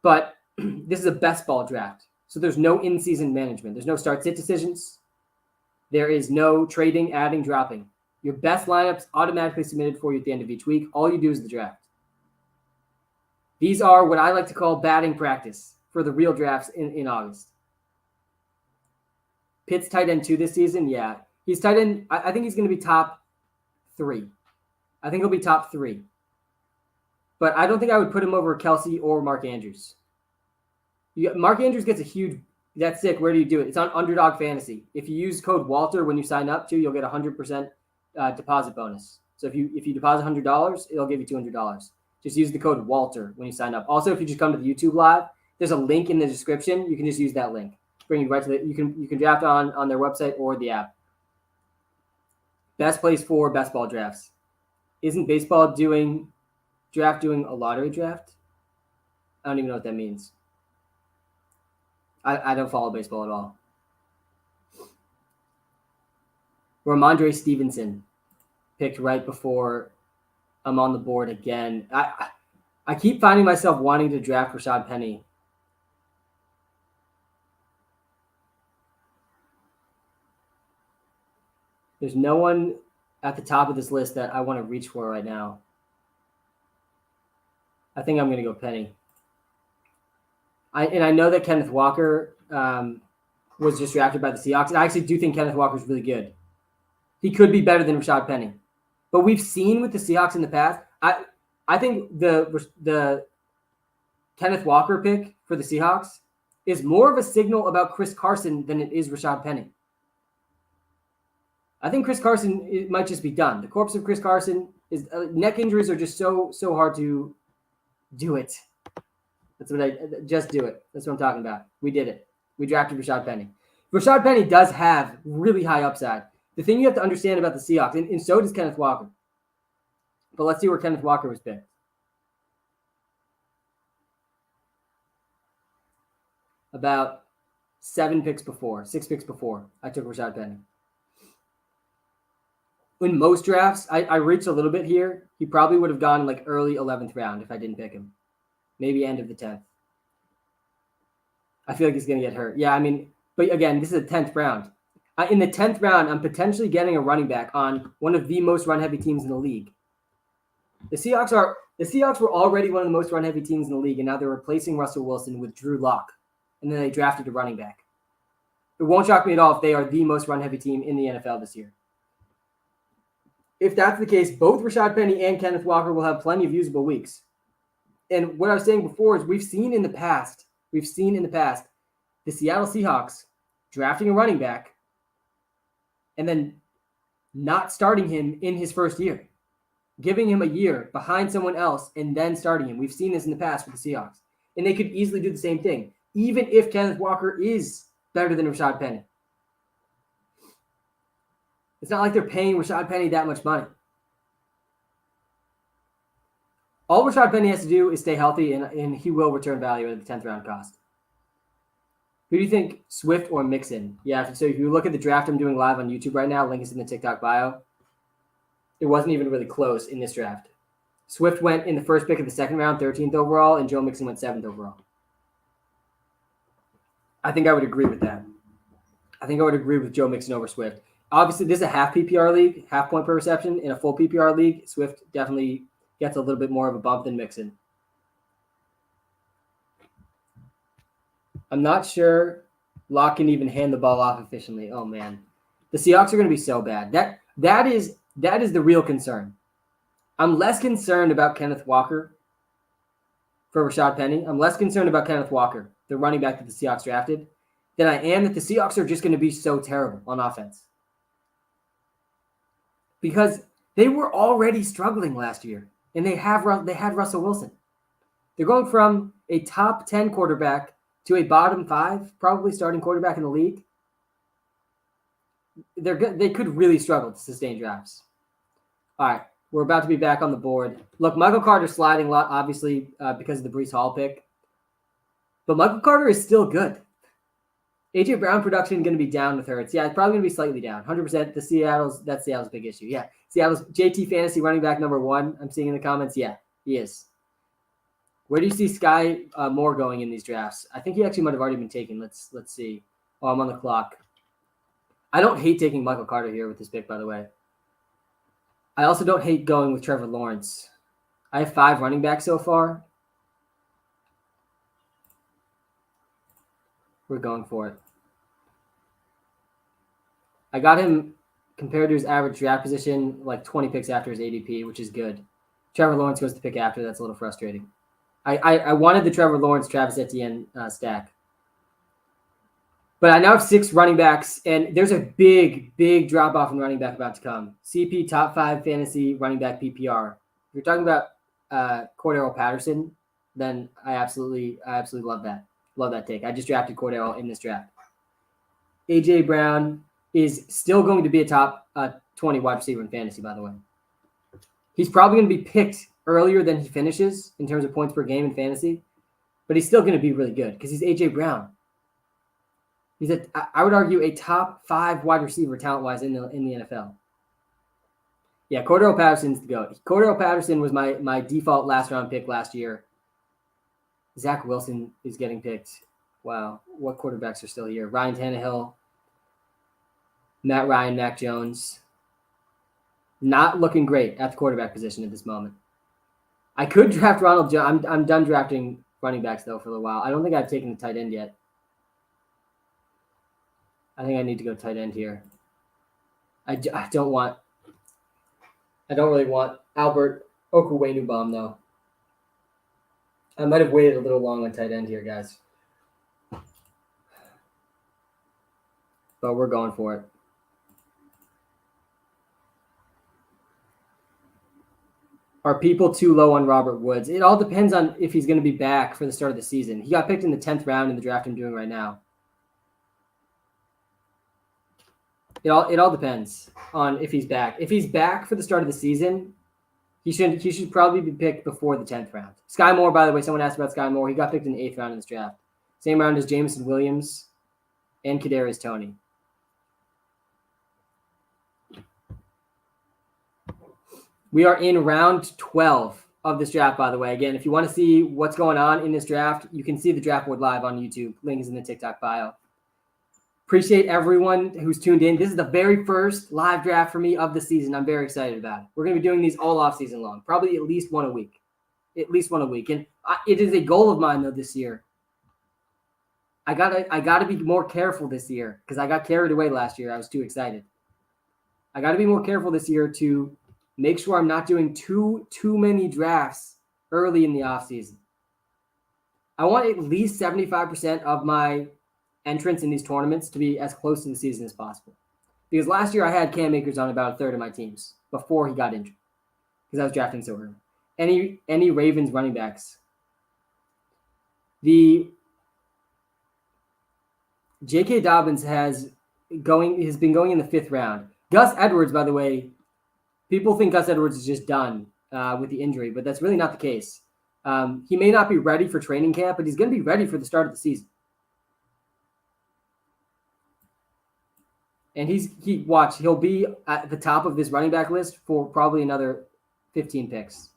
But this is a best ball draft. So there's no in-season management. There's no start-sit decisions. There is no trading, adding, dropping. Your best lineups automatically submitted for you at the end of each week. All you do is the draft. These are what I like to call batting practice for the real drafts in August. Pitt's tight end 2 this season? Yeah. He's tight end. I think he's going to be top 3. I think he'll be top 3. But I don't think I would put him over Kelsey or Mark Andrews. Mark Andrews gets a huge – that's sick. Where do you do it? It's on Underdog Fantasy. If you use code Walter when you sign up, you'll get 100% deposit bonus. So if you deposit $100, it'll give you $200. Just use the code Walter when you sign up. Also, if you just come to the YouTube live, there's a link in the description. You can just use that link. Bring you right to you can draft on their website or the app. Best place for best ball drafts. Isn't baseball doing a lottery draft? I don't even know what that means. I don't follow baseball at all. Ramondre Stevenson picked right before I'm on the board again. I keep finding myself wanting to draft Rashad Penny. There's no one at the top of this list that I want to reach for right now. I think I'm going to go Penny. I know that Kenneth Walker was just drafted by the Seahawks. And I actually do think Kenneth Walker is really good. He could be better than Rashad Penny. But we've seen with the Seahawks in the past, I think the Kenneth Walker pick for the Seahawks is more of a signal about Chris Carson than it is Rashad Penny. I think Chris Carson it might just be done. The corpse of Chris Carson is neck injuries are just so hard to do it. That's what just do it. That's what I'm talking about. We did it. We drafted Rashad Penny. Rashad Penny does have really high upside. The thing you have to understand about the Seahawks, and so does Kenneth Walker. But let's see where Kenneth Walker was picked. About 6 picks before, I took Rashad Penny. In most drafts, I reached a little bit here. He probably would have gone like early 11th round if I didn't pick him. Maybe end of the 10th. I feel like he's going to get hurt. Yeah, I mean, but again, this is a 10th round. In the 10th round, I'm potentially getting a running back on one of the most run-heavy teams in the league. The Seahawks were already one of the most run-heavy teams in the league, and now they're replacing Russell Wilson with Drew Lock, and then they drafted a running back. It won't shock me at all if they are the most run-heavy team in the NFL this year. If that's the case, both Rashad Penny and Kenneth Walker will have plenty of usable weeks. And what I was saying before is we've seen in the past the Seattle Seahawks drafting a running back and then not starting him in his first year, giving him a year behind someone else and then starting him. We've seen this in the past with the Seahawks. And they could easily do the same thing, even if Kenneth Walker is better than Rashad Penny. It's not like they're paying Rashad Penny that much money. All Rashad Penny has to do is stay healthy, and he will return value at the 10th round cost. Who do you think, Swift or Mixon? Yeah, so if you look at the draft I'm doing live on YouTube right now, link is in the TikTok bio. It wasn't even really close in this draft. Swift went in the first pick of the second round, 13th overall, and Joe Mixon went 7th overall. I think I would agree with that. I think I would agree with Joe Mixon over Swift. Obviously, this is a half PPR league, half point per reception. In a full PPR league, Swift definitely gets a little bit more of a bump than Mixon. I'm not sure Locke can even hand the ball off efficiently. Oh, man. The Seahawks are going to be so bad. That is the real concern. I'm less concerned about Kenneth Walker for Rashad Penny. I'm less concerned about Kenneth Walker, the running back that the Seahawks drafted, than I am that the Seahawks are just going to be so terrible on offense. Because they were already struggling last year, and they had Russell Wilson. They're going from a top 10 quarterback to a bottom 5, probably starting quarterback in the league. They could really struggle to sustain drives. All right, we're about to be back on the board. Look, Michael Carter's sliding a lot, obviously, because of the Breece Hall pick. But Michael Carter is still good. A.J. Brown production going to be down with Hurts. Yeah, it's probably going to be slightly down. 100%. That's Seattle's big issue. Yeah, Seattle's JT Fantasy running back number 1. I'm seeing in the comments. Yeah, he is. Where do you see Sky Moore going in these drafts? I think he actually might have already been taken. Let's see. Oh, I'm on the clock. I don't hate taking Michael Carter here with this pick, by the way. I also don't hate going with Trevor Lawrence. I have 5 running backs so far. We're going for it. I got him compared to his average draft position, like 20 picks after his ADP, which is good. Trevor Lawrence goes to pick after. That's a little frustrating. I wanted the Trevor Lawrence, Travis Etienne stack. But I now have 6 running backs, and there's a big, big drop-off in running back about to come. CP top 5 fantasy running back PPR. If you're talking about Cordero Patterson, then I absolutely love that. Love that take. I just drafted Cordero in this draft. A.J. Brown is still going to be a top 20 wide receiver in fantasy, by the way. He's probably going to be picked earlier than he finishes in terms of points per game in fantasy, but he's still going to be really good because he's A.J. Brown. He's I would argue a top 5 wide receiver talent-wise in the NFL. Yeah, Cordell Patterson's the GOAT. Cordell Patterson was my default last-round pick last year. Zach Wilson is getting picked. Wow, what quarterbacks are still here? Ryan Tannehill, Matt Ryan, Mac Jones. Not looking great at the quarterback position at this moment. I could draft Ronald Jones. I'm done drafting running backs, though, for a little while. I don't think I've taken the tight end yet. I think I need to go tight end here. I don't really want Albert Okwuegbunam, though. I might have waited a little long on tight end here, guys. But we're going for it. Are people too low on Robert Woods? It all depends on if he's going to be back for the start of the season. He got picked in the 10th round in the draft I'm doing right now. It all depends on if he's back. If he's back for the start of the season, he should probably be picked before the 10th round. Sky Moore, by the way, someone asked about Sky Moore. He got picked in the 8th round in this draft. Same round as Jameson Williams and Kadarius Toney. We are in round 12 of this draft, by the way. Again, if you want to see what's going on in this draft, you can see the draft board live on YouTube. Link is in the TikTok bio. Appreciate everyone who's tuned in. This is the very first live draft for me of the season. I'm very excited about it. We're going to be doing these all off season long, probably at least one a week. And it is a goal of mine, though, this year. I gotta be more careful this year because I got carried away last year. I was too excited. I got to be more careful this year to make sure I'm not doing too many drafts early in the offseason. I want at least 75% of my entrance in these tournaments to be as close to the season as possible. Because last year I had Cam Akers on about a third of my teams before he got injured because I was drafting so early. Any Ravens running backs? The J.K. Dobbins has been going in the 5th round. Gus Edwards, by the way, people think Gus Edwards is just done. with the injury, but that's really not the case. He may not be ready for training camp, but he's going to be ready for the start of the season. And he'll be at the top of this running back list for probably another 15 picks.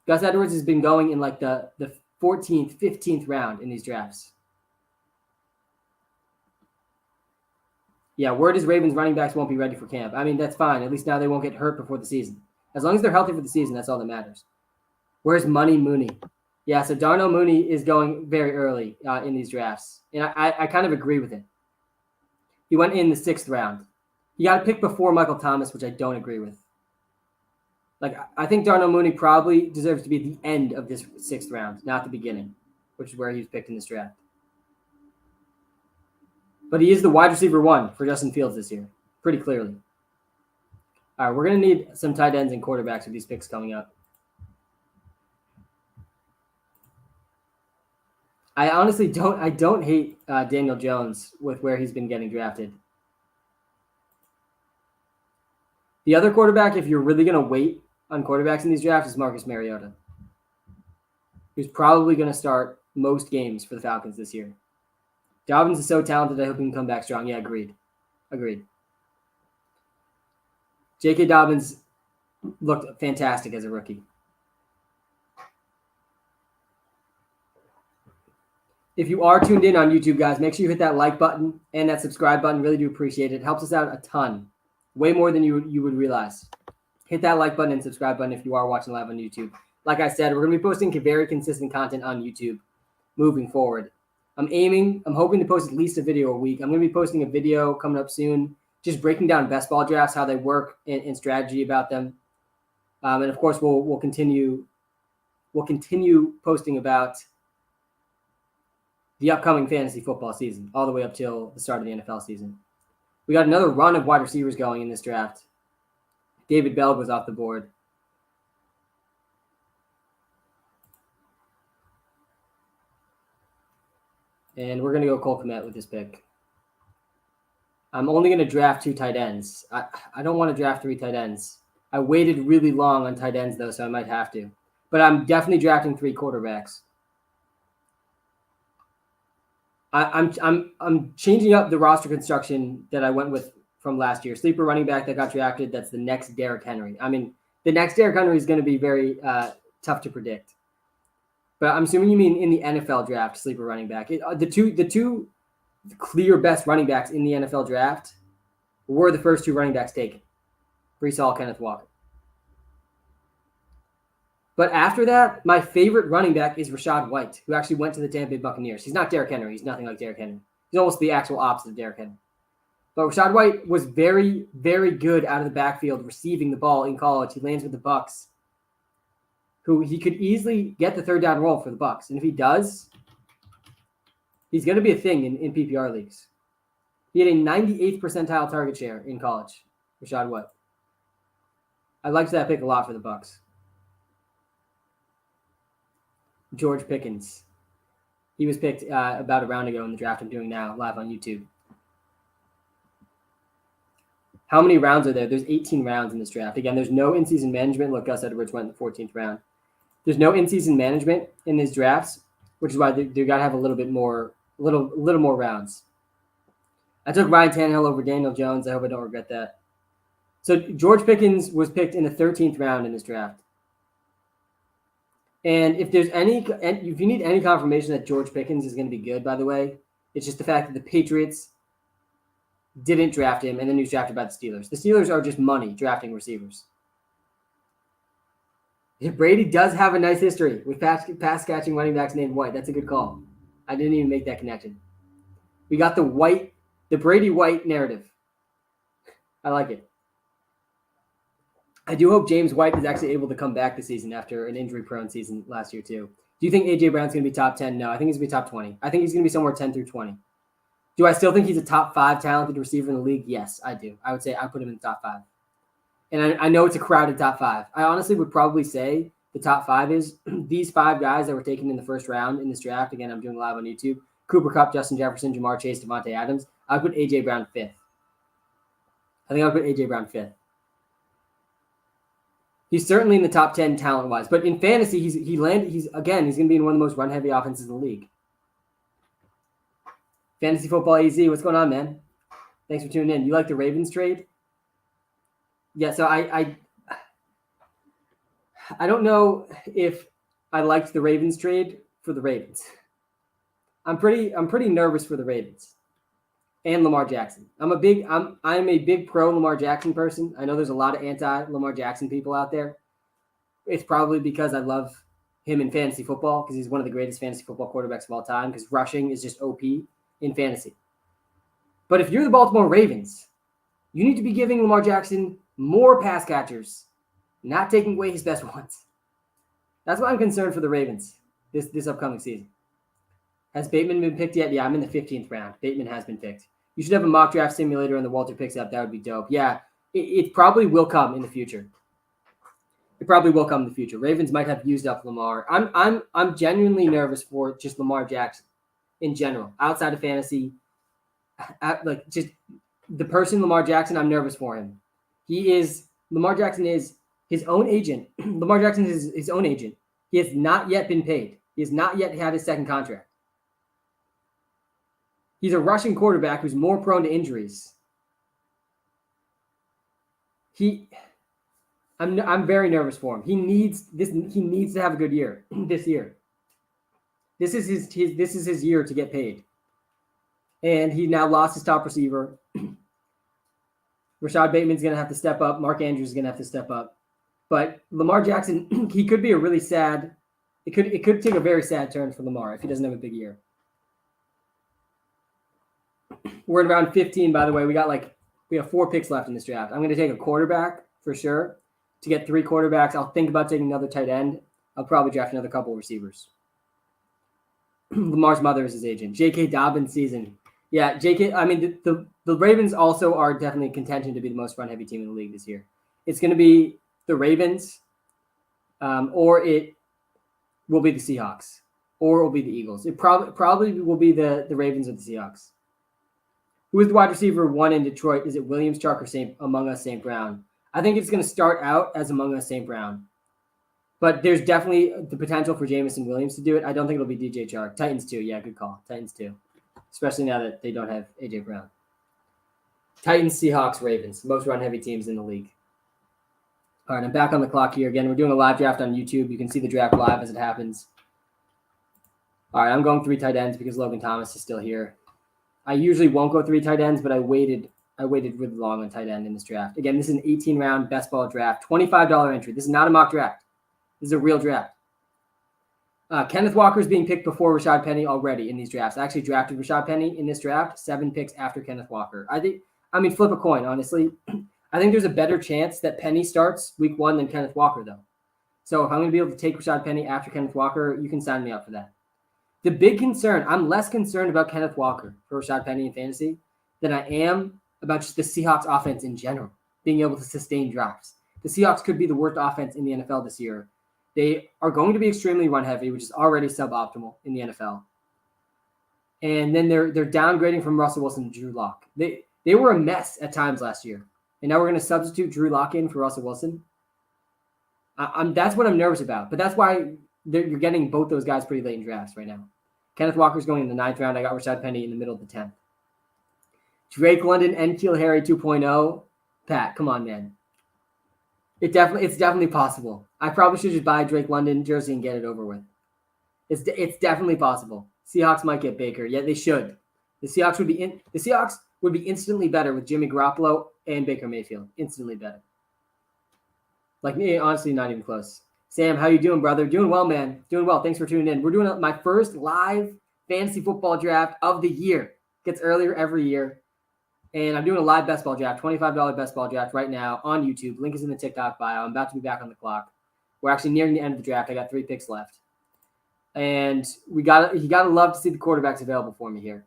Gus Edwards has been going in like the 14th, 15th round in these drafts. Yeah, word is Ravens running backs won't be ready for camp. I mean, that's fine. At least now they won't get hurt before the season. As long as they're healthy for the season, that's all that matters. Where's Money Mooney? Yeah, so Darnell Mooney is going very early in these drafts. And I kind of agree with it. He went in the 6th round. He got a pick before Michael Thomas, which I don't agree with. Like, I think Darnell Mooney probably deserves to be at the end of this 6th round, not the beginning, which is where he was picked in this draft. But he is the wide receiver 1 for Justin Fields this year, pretty clearly. All right, we're going to need some tight ends and quarterbacks with these picks coming up. I honestly don't hate Daniel Jones with where he's been getting drafted. The other quarterback, if you're really going to wait on quarterbacks in these drafts, is Marcus Mariota, who's probably going to start most games for the Falcons this year. Dobbins is so talented, I hope he can come back strong. Yeah, agreed. J.K. Dobbins looked fantastic as a rookie. If you are tuned in on YouTube, guys, make sure you hit that like button and that subscribe button. Really do appreciate it. It helps us out a ton, way more than you would realize. Hit that like button and subscribe button if you are watching live on YouTube. Like I said, we're going to be posting very consistent content on YouTube moving forward. I'm hoping to post at least a video a week. I'm going to be posting a video coming up soon, just breaking down best ball drafts, how they work, and strategy about them. And of course, we'll continue posting about the upcoming fantasy football season, all the way up till the start of the NFL season. We got another run of wide receivers going in this draft. David Bell was off the board. And we're going to go Cole Kmet with this pick. I'm only going to draft 2 tight ends. I don't want to draft 3 tight ends. I waited really long on tight ends, though, so I might have to. But I'm definitely drafting 3 quarterbacks. I'm changing up the roster construction that I went with from last year. Sleeper running back that got drafted, that's the next Derrick Henry. I mean, the next Derrick Henry is going to be very tough to predict. But I'm assuming you mean in the NFL draft, sleeper running back. The two clear best running backs in the NFL draft were the first 2 running backs taken. Breece Hall, Kenneth Walker. But after that, my favorite running back is Rashad White, who actually went to the Tampa Bay Buccaneers. He's not Derrick Henry. He's nothing like Derrick Henry. He's almost the actual opposite of Derrick Henry. But Rashad White was very, very good out of the backfield receiving the ball in college. He lands with the Bucs, who he could easily get the 3rd down role for the Bucs. And if he does, he's going to be a thing in PPR leagues. He had a 98th percentile target share in college, Rashad White. I liked that pick a lot for the Bucs. George Pickens. He was picked about a round ago in the draft I'm doing now, live on YouTube. How many rounds are there? There's 18 rounds in this draft. Again, there's no in-season management. Look, Gus Edwards went in the 14th round. There's no in-season management in these drafts, which is why they got to have a little more rounds. I took Ryan Tannehill over Daniel Jones. I hope I don't regret that. So George Pickens was picked in the 13th round in this draft. And if you need any confirmation that George Pickens is going to be good, by the way, it's just the fact that the Patriots didn't draft him, and then he was drafted by the Steelers. The Steelers are just money drafting receivers. Brady does have a nice history with pass-catching running backs named White. That's a good call. I didn't even make that connection. We got the Brady White narrative. I like it. I do hope James White is actually able to come back this season after an injury-prone season last year, too. Do you think A.J. Brown's going to be top 10? No, I think he's going to be top 20. I think he's going to be somewhere 10 through 20. Do I still think he's a top 5 talented receiver in the league? Yes, I do. I would say I put him in the top 5. And I know it's a crowded top 5. I honestly would probably say the top 5 is these 5 guys that were taken in the first round in this draft. Again, I'm doing live on YouTube. Cooper Kupp, Justin Jefferson, Jamar Chase, Davonte Adams. I would put A.J. Brown 5th. I think I would put A.J. Brown 5th. He's certainly in the top 10 talent-wise. But in fantasy, he's going to be in one of the most run-heavy offenses in the league. Fantasy Football AZ, what's going on, man? Thanks for tuning in. You like the Ravens trade? Yeah, so I don't know if I liked the Ravens trade for the Ravens. I'm pretty nervous for the Ravens and Lamar Jackson. I'm a big pro Lamar Jackson person. I know there's a lot of anti Lamar Jackson people out there. It's probably because I love him in fantasy football because he's one of the greatest fantasy football quarterbacks of all time because rushing is just OP in fantasy. But if you're the Baltimore Ravens, you need to be giving Lamar Jackson more pass catchers, not taking away his best ones. That's why I'm concerned for the Ravens this upcoming season. Has Bateman been picked yet? Yeah, I'm in the 15th round. Bateman has been picked. You should have a mock draft simulator on the WalterPicks app. That would be dope. Yeah, it probably will come in the future. Ravens might have used up Lamar. I'm genuinely nervous for just Lamar Jackson in general, outside of fantasy. Like just the person Lamar Jackson, I'm nervous for him. Lamar Jackson is his own agent. Lamar Jackson is his own agent. He has not yet been paid. He has not yet had his second contract. He's a rushing quarterback who's more prone to injuries. I'm very nervous for him. He needs to have a good year this year. This is his year to get paid. And he now lost his top receiver. Rashad Bateman's going to have to step up. Mark Andrews is going to have to step up. But Lamar Jackson, he could be a really sad. It could take a very sad turn for Lamar if he doesn't have a big year. We're at round 15, by the way. We have 4 picks left in this draft. I'm going to take a quarterback for sure. To get 3 quarterbacks, I'll think about taking another tight end. I'll probably draft another couple of receivers. Lamar's mother is his agent. J.K. Dobbins season. Yeah, J.K. I mean, the Ravens also are definitely contention to be the most run-heavy team in the league this year. It's going to be the Ravens, or it will be the Seahawks, or it will be the Eagles. It probably will be the Ravens or the Seahawks. Who is the wide receiver 1 in Detroit? Is it Williams, Chark, or Among Us, St. Brown? I think it's going to start out as Among Us, St. Brown. But there's definitely the potential for Jameson Williams to do it. I don't think it'll be DJ Chark. Titans too. Yeah, good call. Titans too. Especially now that they don't have A.J. Brown. Titans, Seahawks, Ravens. Most run-heavy teams in the league. All right, I'm back on the clock here again. We're doing a live draft on YouTube. You can see the draft live as it happens. All right, I'm going 3 tight ends because Logan Thomas is still here. I usually won't go 3 tight ends, but I waited really long on tight end in this draft. Again, this is an 18-round best ball draft, $25 entry. This is not a mock draft. This is a real draft. Kenneth Walker is being picked before Rashad Penny already in these drafts. I actually drafted Rashad Penny in this draft, 7 picks after Kenneth Walker. Flip a coin, honestly. I think there's a better chance that Penny starts week 1 than Kenneth Walker, though. So if I'm going to be able to take Rashad Penny after Kenneth Walker, you can sign me up for that. The big concern, I'm less concerned about Kenneth Walker for Rashad Penny in fantasy than I am about just the Seahawks offense in general, being able to sustain drops. The Seahawks could be the worst offense in the NFL this year. They are going to be extremely run-heavy, which is already suboptimal in the NFL. And then they're downgrading from Russell Wilson to Drew Lock. They were a mess at times last year. And now we're going to substitute Drew Lock in for Russell Wilson. That's what I'm nervous about. But that's why you're getting both those guys pretty late in drafts right now. Kenneth Walker's going in the 9th round. I got Rashad Penny in the middle of the 10th. Drake London and N'Keal Harry 2.0. Pat, come on, man. It's definitely possible. I probably should just buy a Drake London jersey and get it over with. It's definitely possible. Seahawks might get Baker. Yeah, they should. The Seahawks would be instantly better with Jimmy Garoppolo and Baker Mayfield. Instantly better. Honestly, not even close. Sam, how you doing, brother? Doing well, man. Doing well. Thanks for tuning in. We're doing my first live fantasy football draft of the year. Gets earlier every year. And I'm doing a live best ball draft, $25 best ball draft right now on YouTube. Link is in the TikTok bio. I'm about to be back on the clock. We're actually nearing the end of the draft. I got 3 picks left. And you gotta love to see the quarterbacks available for me here.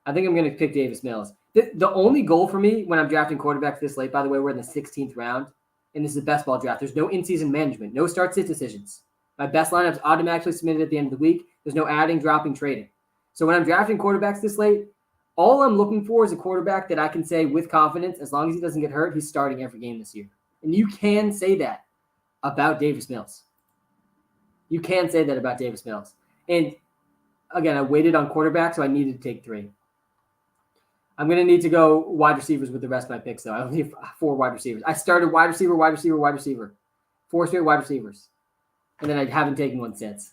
I think I'm going to pick Davis Mills. The only goal for me when I'm drafting quarterbacks this late, by the way, we're in the 16th round, and this is a best ball draft. There's no in-season management, no start-sit decisions. My best lineup's automatically submitted at the end of the week. There's no adding, dropping, trading. So when I'm drafting quarterbacks this late, all I'm looking for is a quarterback that I can say with confidence, as long as he doesn't get hurt, he's starting every game this year. And you can say that about Davis Mills. You can say that about Davis Mills. And again, I waited on quarterback, so I needed to take 3. I'm going to need to go wide receivers with the rest of my picks, though. I only have 4 wide receivers. I started wide receiver, wide receiver, wide receiver. 4 straight wide receivers. And then I haven't taken one since.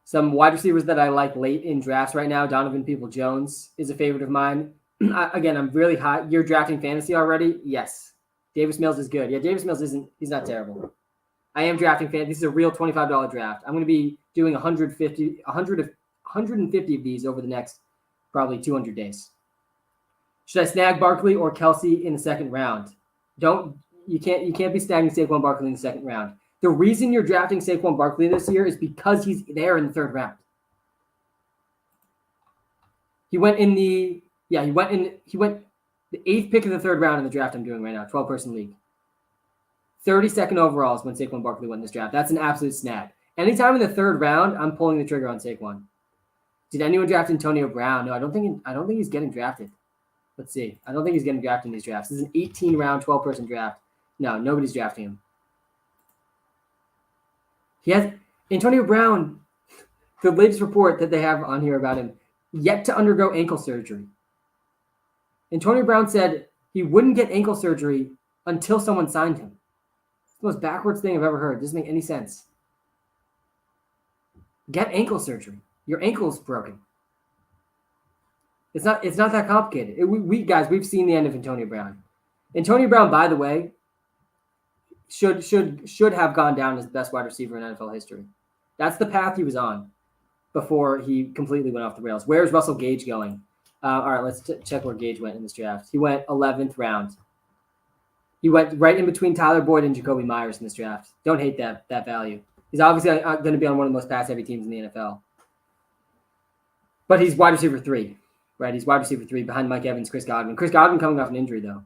Some wide receivers that I like late in drafts right now, Donovan Peoples-Jones is a favorite of mine. Again, I'm really high. You're drafting fantasy already? Yes. Davis Mills is good. Yeah, Davis Mills he's not terrible. I am drafting fantasy. This is a real $25 draft. I'm going to be doing 150 of these over the next probably 200 days. Should I snag Barkley or Kelsey in the second round? You can't be snagging Saquon Barkley in the second round. The reason you're drafting Saquon Barkley this year is because he's there in the third round. He went the 8th pick of the third round in the draft I'm doing right now, 12-person league. 32nd overall is when Saquon Barkley went in this draft. That's an absolute snag. Anytime in the third round, I'm pulling the trigger on Saquon. Did anyone draft Antonio Brown? No, I don't think he's getting drafted. Let's see. I don't think he's getting drafted in these drafts. This is an 18-round, 12-person draft. No, nobody's drafting him. He has Antonio Brown, the latest report that they have on here about him, yet to undergo ankle surgery. Antonio Brown said he wouldn't get ankle surgery until someone signed him. It's the most backwards thing I've ever heard. It doesn't make any sense. Get ankle surgery. Your ankle's broken. It's not that complicated. We've seen the end of Antonio Brown. Antonio Brown, by the way, should have gone down as the best wide receiver in NFL history. That's the path he was on before he completely went off the rails. Where's Russell Gage going? All right, let's check where Gage went in this draft. He went 11th round. He went right in between Tyler Boyd and Jacoby Myers in this draft. Don't hate that value. He's obviously going to be on one of the most pass-heavy teams in the NFL. But he's wide receiver 3, right? He's wide receiver 3 behind Mike Evans, Chris Godwin. Chris Godwin coming off an injury, though.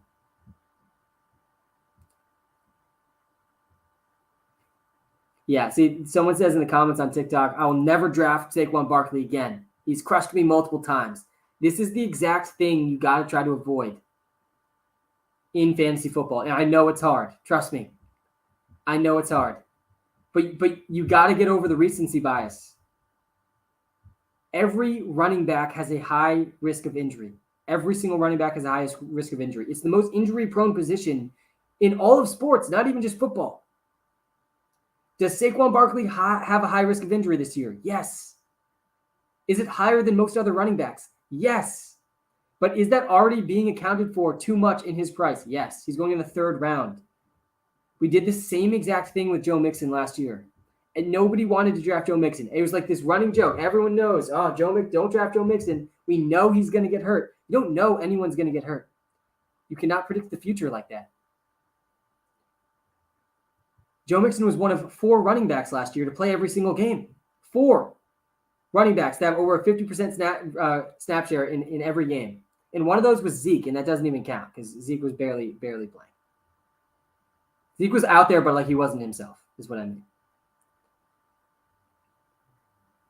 Yeah, see, someone says in the comments on TikTok, I will never draft Saquon Barkley again. He's crushed me multiple times. This is the exact thing you got to try to avoid in fantasy football. And I know it's hard. Trust me. I know it's hard. But you got to get over the recency bias. Every running back has a high risk of injury. Every single running back has a highest risk of injury. It's the most injury-prone position in all of sports, not even just football. Does Saquon Barkley have a high risk of injury this year? Yes. Is it higher than most other running backs? Yes. But is that already being accounted for too much in his price? Yes. He's going in the third round. We did the same exact thing with Joe Mixon last year. And nobody wanted to draft Joe Mixon. It was like this running joke. Everyone knows, don't draft Joe Mixon. We know he's going to get hurt. You don't know anyone's going to get hurt. You cannot predict the future like that. Joe Mixon was one of 4 running backs last year to play every single game. 4 running backs that have over a 50% snap share in every game. And one of those was Zeke, and that doesn't even count because Zeke was barely playing. Zeke was out there, but like he wasn't himself, is what I mean.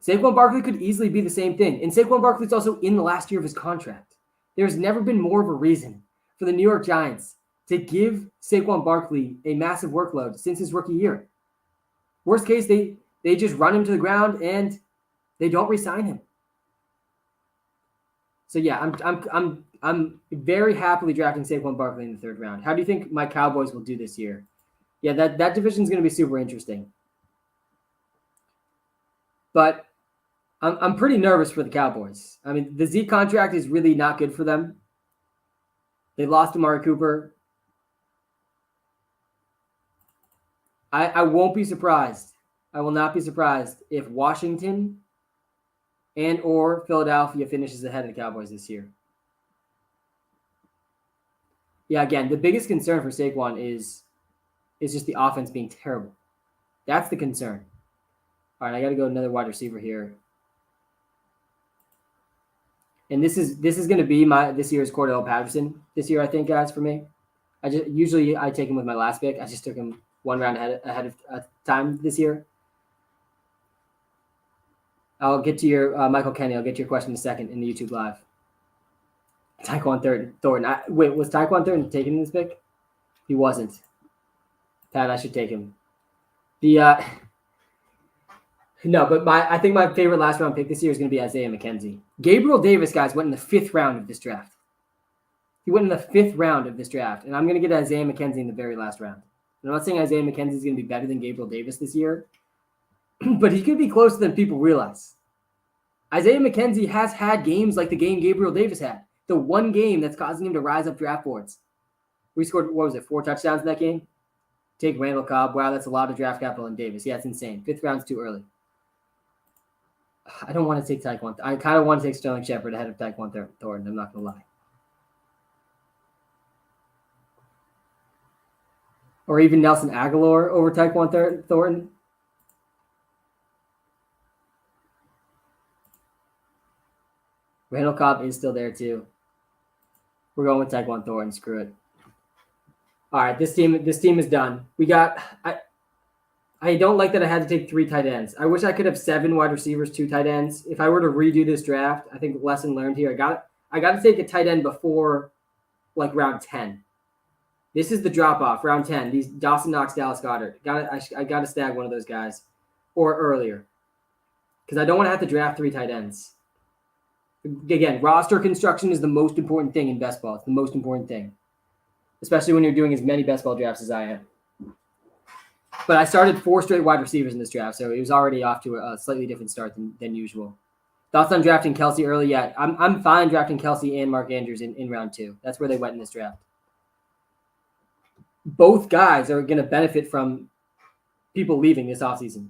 Saquon Barkley could easily be the same thing. And Saquon Barkley's also in the last year of his contract. There's never been more of a reason for the New York Giants to give Saquon Barkley a massive workload since his rookie year. Worst case, they just run him to the ground and they don't re-sign him. So yeah, I'm very happily drafting Saquon Barkley in the third round. How do you think my Cowboys will do this year? Yeah, that division is going to be super interesting. But I'm pretty nervous for the Cowboys. I mean, the Zeke contract is really not good for them. They lost Amari Cooper. I won't be surprised. I will not be surprised if Washington and or Philadelphia finishes ahead of the Cowboys this year. Yeah, again, the biggest concern for Saquon is just the offense being terrible. That's the concern. All right, I got to go another wide receiver here. And this is going to be this year's Cordell Patterson this year, I think, guys, for me. Usually I take him with my last pick. I just took him one round ahead of time this year. I'll get to your Michael Kenny. I'll get to your question in a second in the YouTube live. Tyquan Thornton. Wait, was Tyquan Thornton taken in this pick? He wasn't. Pat, I should take him. No, but I think my favorite last round pick this year is going to be Isaiah Mckenzie. Gabriel Davis, guys, went in the 5th round of this draft. He went in the 5th round of this draft, and I'm going to get Isaiah Mckenzie in the very last round. I'm not saying Isaiah Mckenzie is going to be better than Gabriel Davis this year, but he could be closer than people realize. Isaiah Mckenzie has had games like the game Gabriel Davis had. The one game that's causing him to rise up draft boards. We scored, 4 touchdowns in that game? Take Randall Cobb. Wow, that's a lot of draft capital in Davis. Yeah, it's insane. 5th round's too early. I don't want to take Tyquan. I kind of want to take Sterling Shepard ahead of Tyquan Thornton. I'm not going to lie. Or even Nelson Aguilar over Tyquan Thornton. Randall Cobb is still there too. We're going with Tyquan Thornton. Screw it. All right, this team is done. We got. I don't like that I had to take 3 tight ends. I wish I could have 7 wide receivers, 2 tight ends. If I were to redo this draft, I think lesson learned here. I got to take a tight end before like round 10. This is the drop off, round 10. These Dawson Knox, Dallas Goedert. I got to snag one of those guys or earlier because I don't want to have to draft 3 tight ends. Again, roster construction is the most important thing in best ball. It's the most important thing, especially when you're doing as many best ball drafts as I am. But I started 4 straight wide receivers in this draft, so it was already off to a slightly different start than usual. Thoughts on drafting Kelsey early? Yeah, I'm fine drafting Kelsey and Mark Andrews in round 2. That's where they went in this draft. Both guys are going to benefit from people leaving this offseason.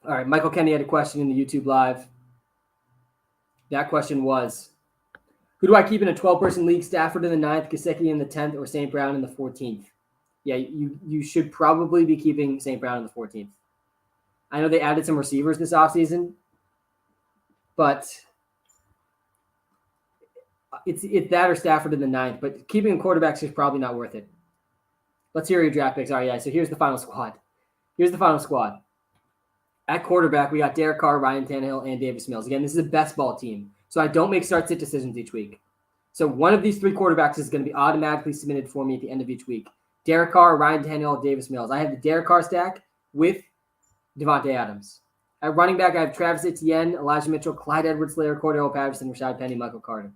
All right, Michael Kenny had a question in the YouTube Live. That question was, who do I keep in a 12-person league? Stafford in the 9th, Gesicki in the 10th, or St. Brown in the 14th? Yeah, you should probably be keeping St. Brown in the 14th. I know they added some receivers this offseason, but it's that or Stafford in the 9th. But keeping quarterbacks is probably not worth it. Let's hear your draft picks. All right, yeah, so here's the final squad. At quarterback, we got Derek Carr, Ryan Tannehill, and Davis Mills. Again, this is a best ball team, so I don't make start-sit decisions each week. So one of these 3 quarterbacks is going to be automatically submitted for me at the end of each week. Derek Carr, Ryan Tannehill, Davis Mills. I have the Derek Carr stack with Davonte Adams. At running back, I have Travis Etienne, Elijah Mitchell, Clyde Edwards-Helaire, Cordero Patterson, Rashad Penny, Michael Carter.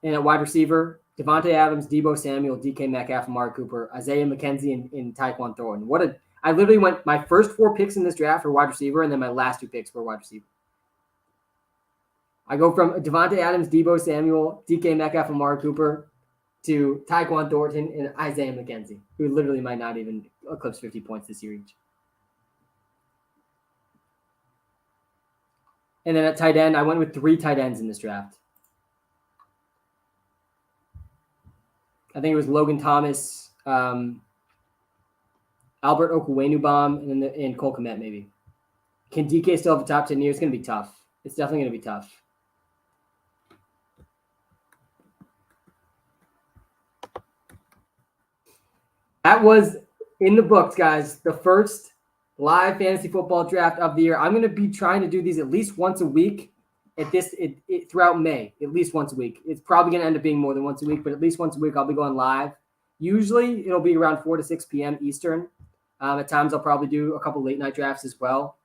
And at wide receiver, Davonte Adams, Deebo Samuel, DK Metcalf, Amari Cooper, Isaiah Mckenzie, and Tyquan Thornton. I literally went, my first 4 picks in this draft were wide receiver, and then my last 2 picks were wide receiver. I go from Davonte Adams, Deebo Samuel, DK Metcalf, Amari Cooper, to Tyquan Thornton and Isaiah Mckenzie, who literally might not even eclipse 50 points this year each. And then at tight end, I went with 3 tight ends in this draft. I think it was Logan Thomas, Albert Okwuegbunam, and Cole Kmet maybe. Can DK still have a top 10 year? It's going to be tough. It's definitely going to be tough. That was in the books, guys. The first live fantasy football draft of the year. I'm going to be trying to do these at least once a week throughout May, at least once a week. It's probably going to end up being more than once a week, but at least once a week I'll be going live. Usually it'll be around 4 to 6 p.m. Eastern. At times I'll probably do a couple late night drafts as well.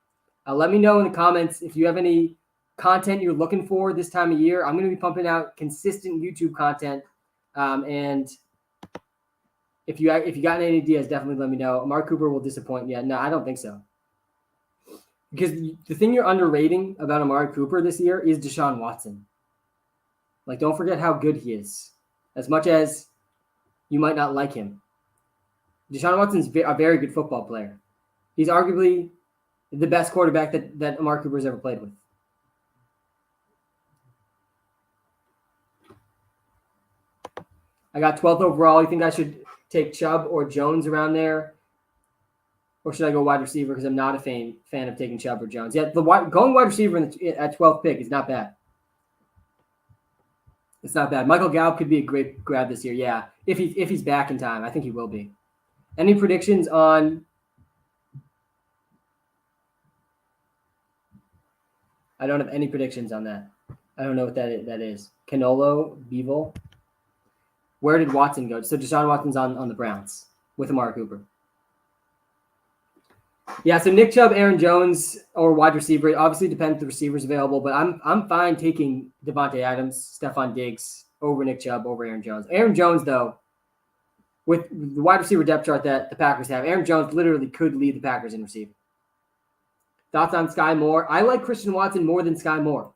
Let me know in the comments if you have any content you're looking for this time of year. I'm going to be pumping out consistent YouTube content. And if you got any ideas, definitely let me know. Amari Cooper will disappoint. Yeah, no, I don't think so. Because the thing you're underrating about Amari Cooper this year is Deshaun Watson. Like, don't forget how good he is. As much as you might not like him. Deshaun Watson's a very good football player. He's arguably the best quarterback that Amari Cooper's ever played with. I got 12th overall. You think I should take Chubb or Jones around there? Or should I go wide receiver because I'm not a fan of taking Chubb or Jones? Yeah, going wide receiver at 12th pick is not bad. It's not bad. Michael Gallup could be a great grab this year. Yeah, if he's back in time, I think he will be. Any predictions on? I don't have any predictions on that. I don't know what that is. Canolo, Beevil. Where did Watson go? So Deshaun Watson's on the Browns with Amari Cooper. Yeah, so Nick Chubb, Aaron Jones, or wide receiver. It obviously depends if the receiver's available, but I'm fine taking Davonte Adams, Stephon Diggs over Nick Chubb, over Aaron Jones. Aaron Jones, though, with the wide receiver depth chart that the Packers have, Aaron Jones literally could lead the Packers in receiving. Thoughts on Sky Moore? I like Christian Watson more than Sky Moore.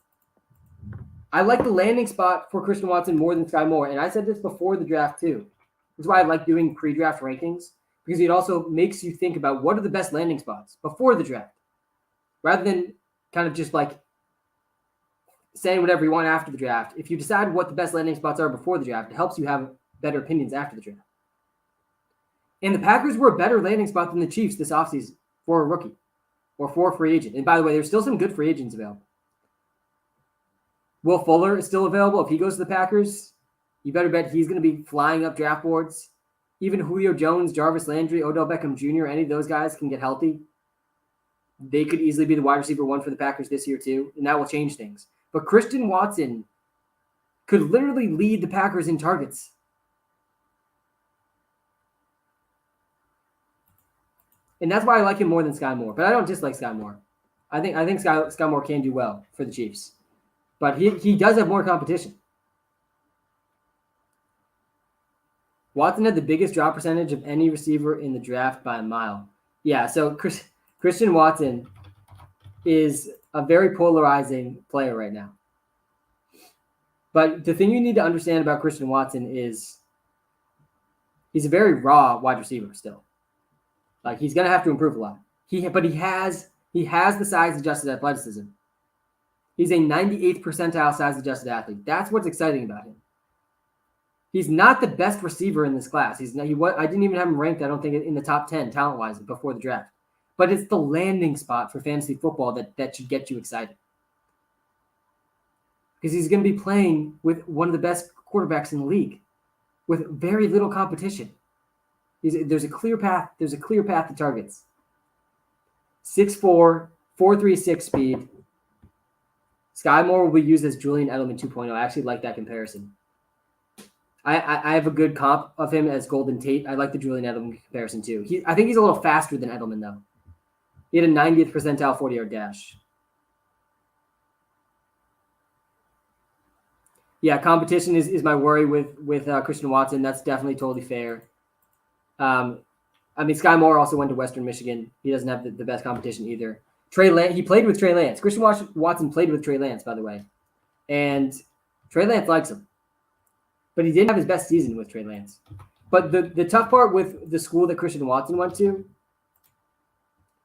I like the landing spot for Christian Watson more than Sky Moore, and I said this before the draft too. That's why I like doing pre-draft rankings, because it also makes you think about what are the best landing spots before the draft, rather than kind of just like saying whatever you want after the draft. If you decide what the best landing spots are before the draft, it helps you have better opinions after the draft. And the Packers were a better landing spot than the Chiefs this offseason for a rookie or for a free agent. And by the way, there's still some good free agents available. Will Fuller is still available. If he goes to the Packers, you better bet he's going to be flying up draft boards. Even Julio Jones, Jarvis Landry, Odell Beckham Jr., any of those guys can get healthy. They could easily be the wide receiver one for the Packers this year too, and that will change things. But Christian Watson could literally lead the Packers in targets. And that's why I like him more than Sky Moore. But I don't dislike Sky Moore. I think Sky Moore can do well for the Chiefs. But he does have more competition. Watson had the biggest drop percentage of any receiver in the draft by a mile. Yeah, so Christian Watson is a very polarizing player right now. But the thing you need to understand about Christian Watson is he's a very raw wide receiver still. Like, he's going to have to improve a lot. But he has the size-adjusted athleticism. He's a 98th percentile size-adjusted athlete. That's what's exciting about him. He's not the best receiver in this class. I didn't even have him ranked, I don't think, in the top 10 talent-wise before the draft. But it's the landing spot for fantasy football that should get you excited. Because he's going to be playing with one of the best quarterbacks in the league with very little competition. There's a clear path. There's a clear path to targets. 6'4", 4.36 speed. Sky Moore will be used as Julian Edelman 2.0. I actually like that comparison. I have a good comp of him as Golden Tate. I like the Julian Edelman comparison too. I think he's a little faster than Edelman though. He had a 90th percentile 40-yard dash. Yeah, competition is my worry with Christian Watson. That's definitely totally fair. Sky Moore also went to Western Michigan. He doesn't have the best competition either. He played with Trey Lance. Christian Watson played with Trey Lance, by the way. And Trey Lance likes him. But he didn't have his best season with Trey Lance. But the tough part with the school that Christian Watson went to,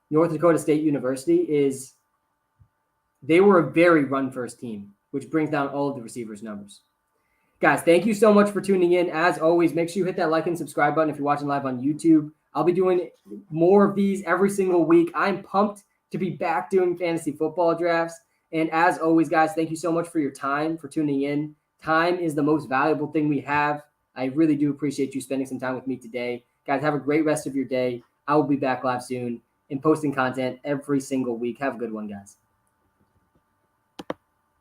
North Dakota State University, is they were a very run-first team, which brings down all of the receivers' numbers. Guys, thank you so much for tuning in. As always, make sure you hit that like and subscribe button if you're watching live on YouTube. I'll be doing more of these every single week. I'm pumped to be back doing fantasy football drafts. And as always, guys, thank you so much for your time, for tuning in. Time is the most valuable thing we have. I really do appreciate you spending some time with me today. Guys, have a great rest of your day. I will be back live soon and posting content every single week. Have a good one, guys.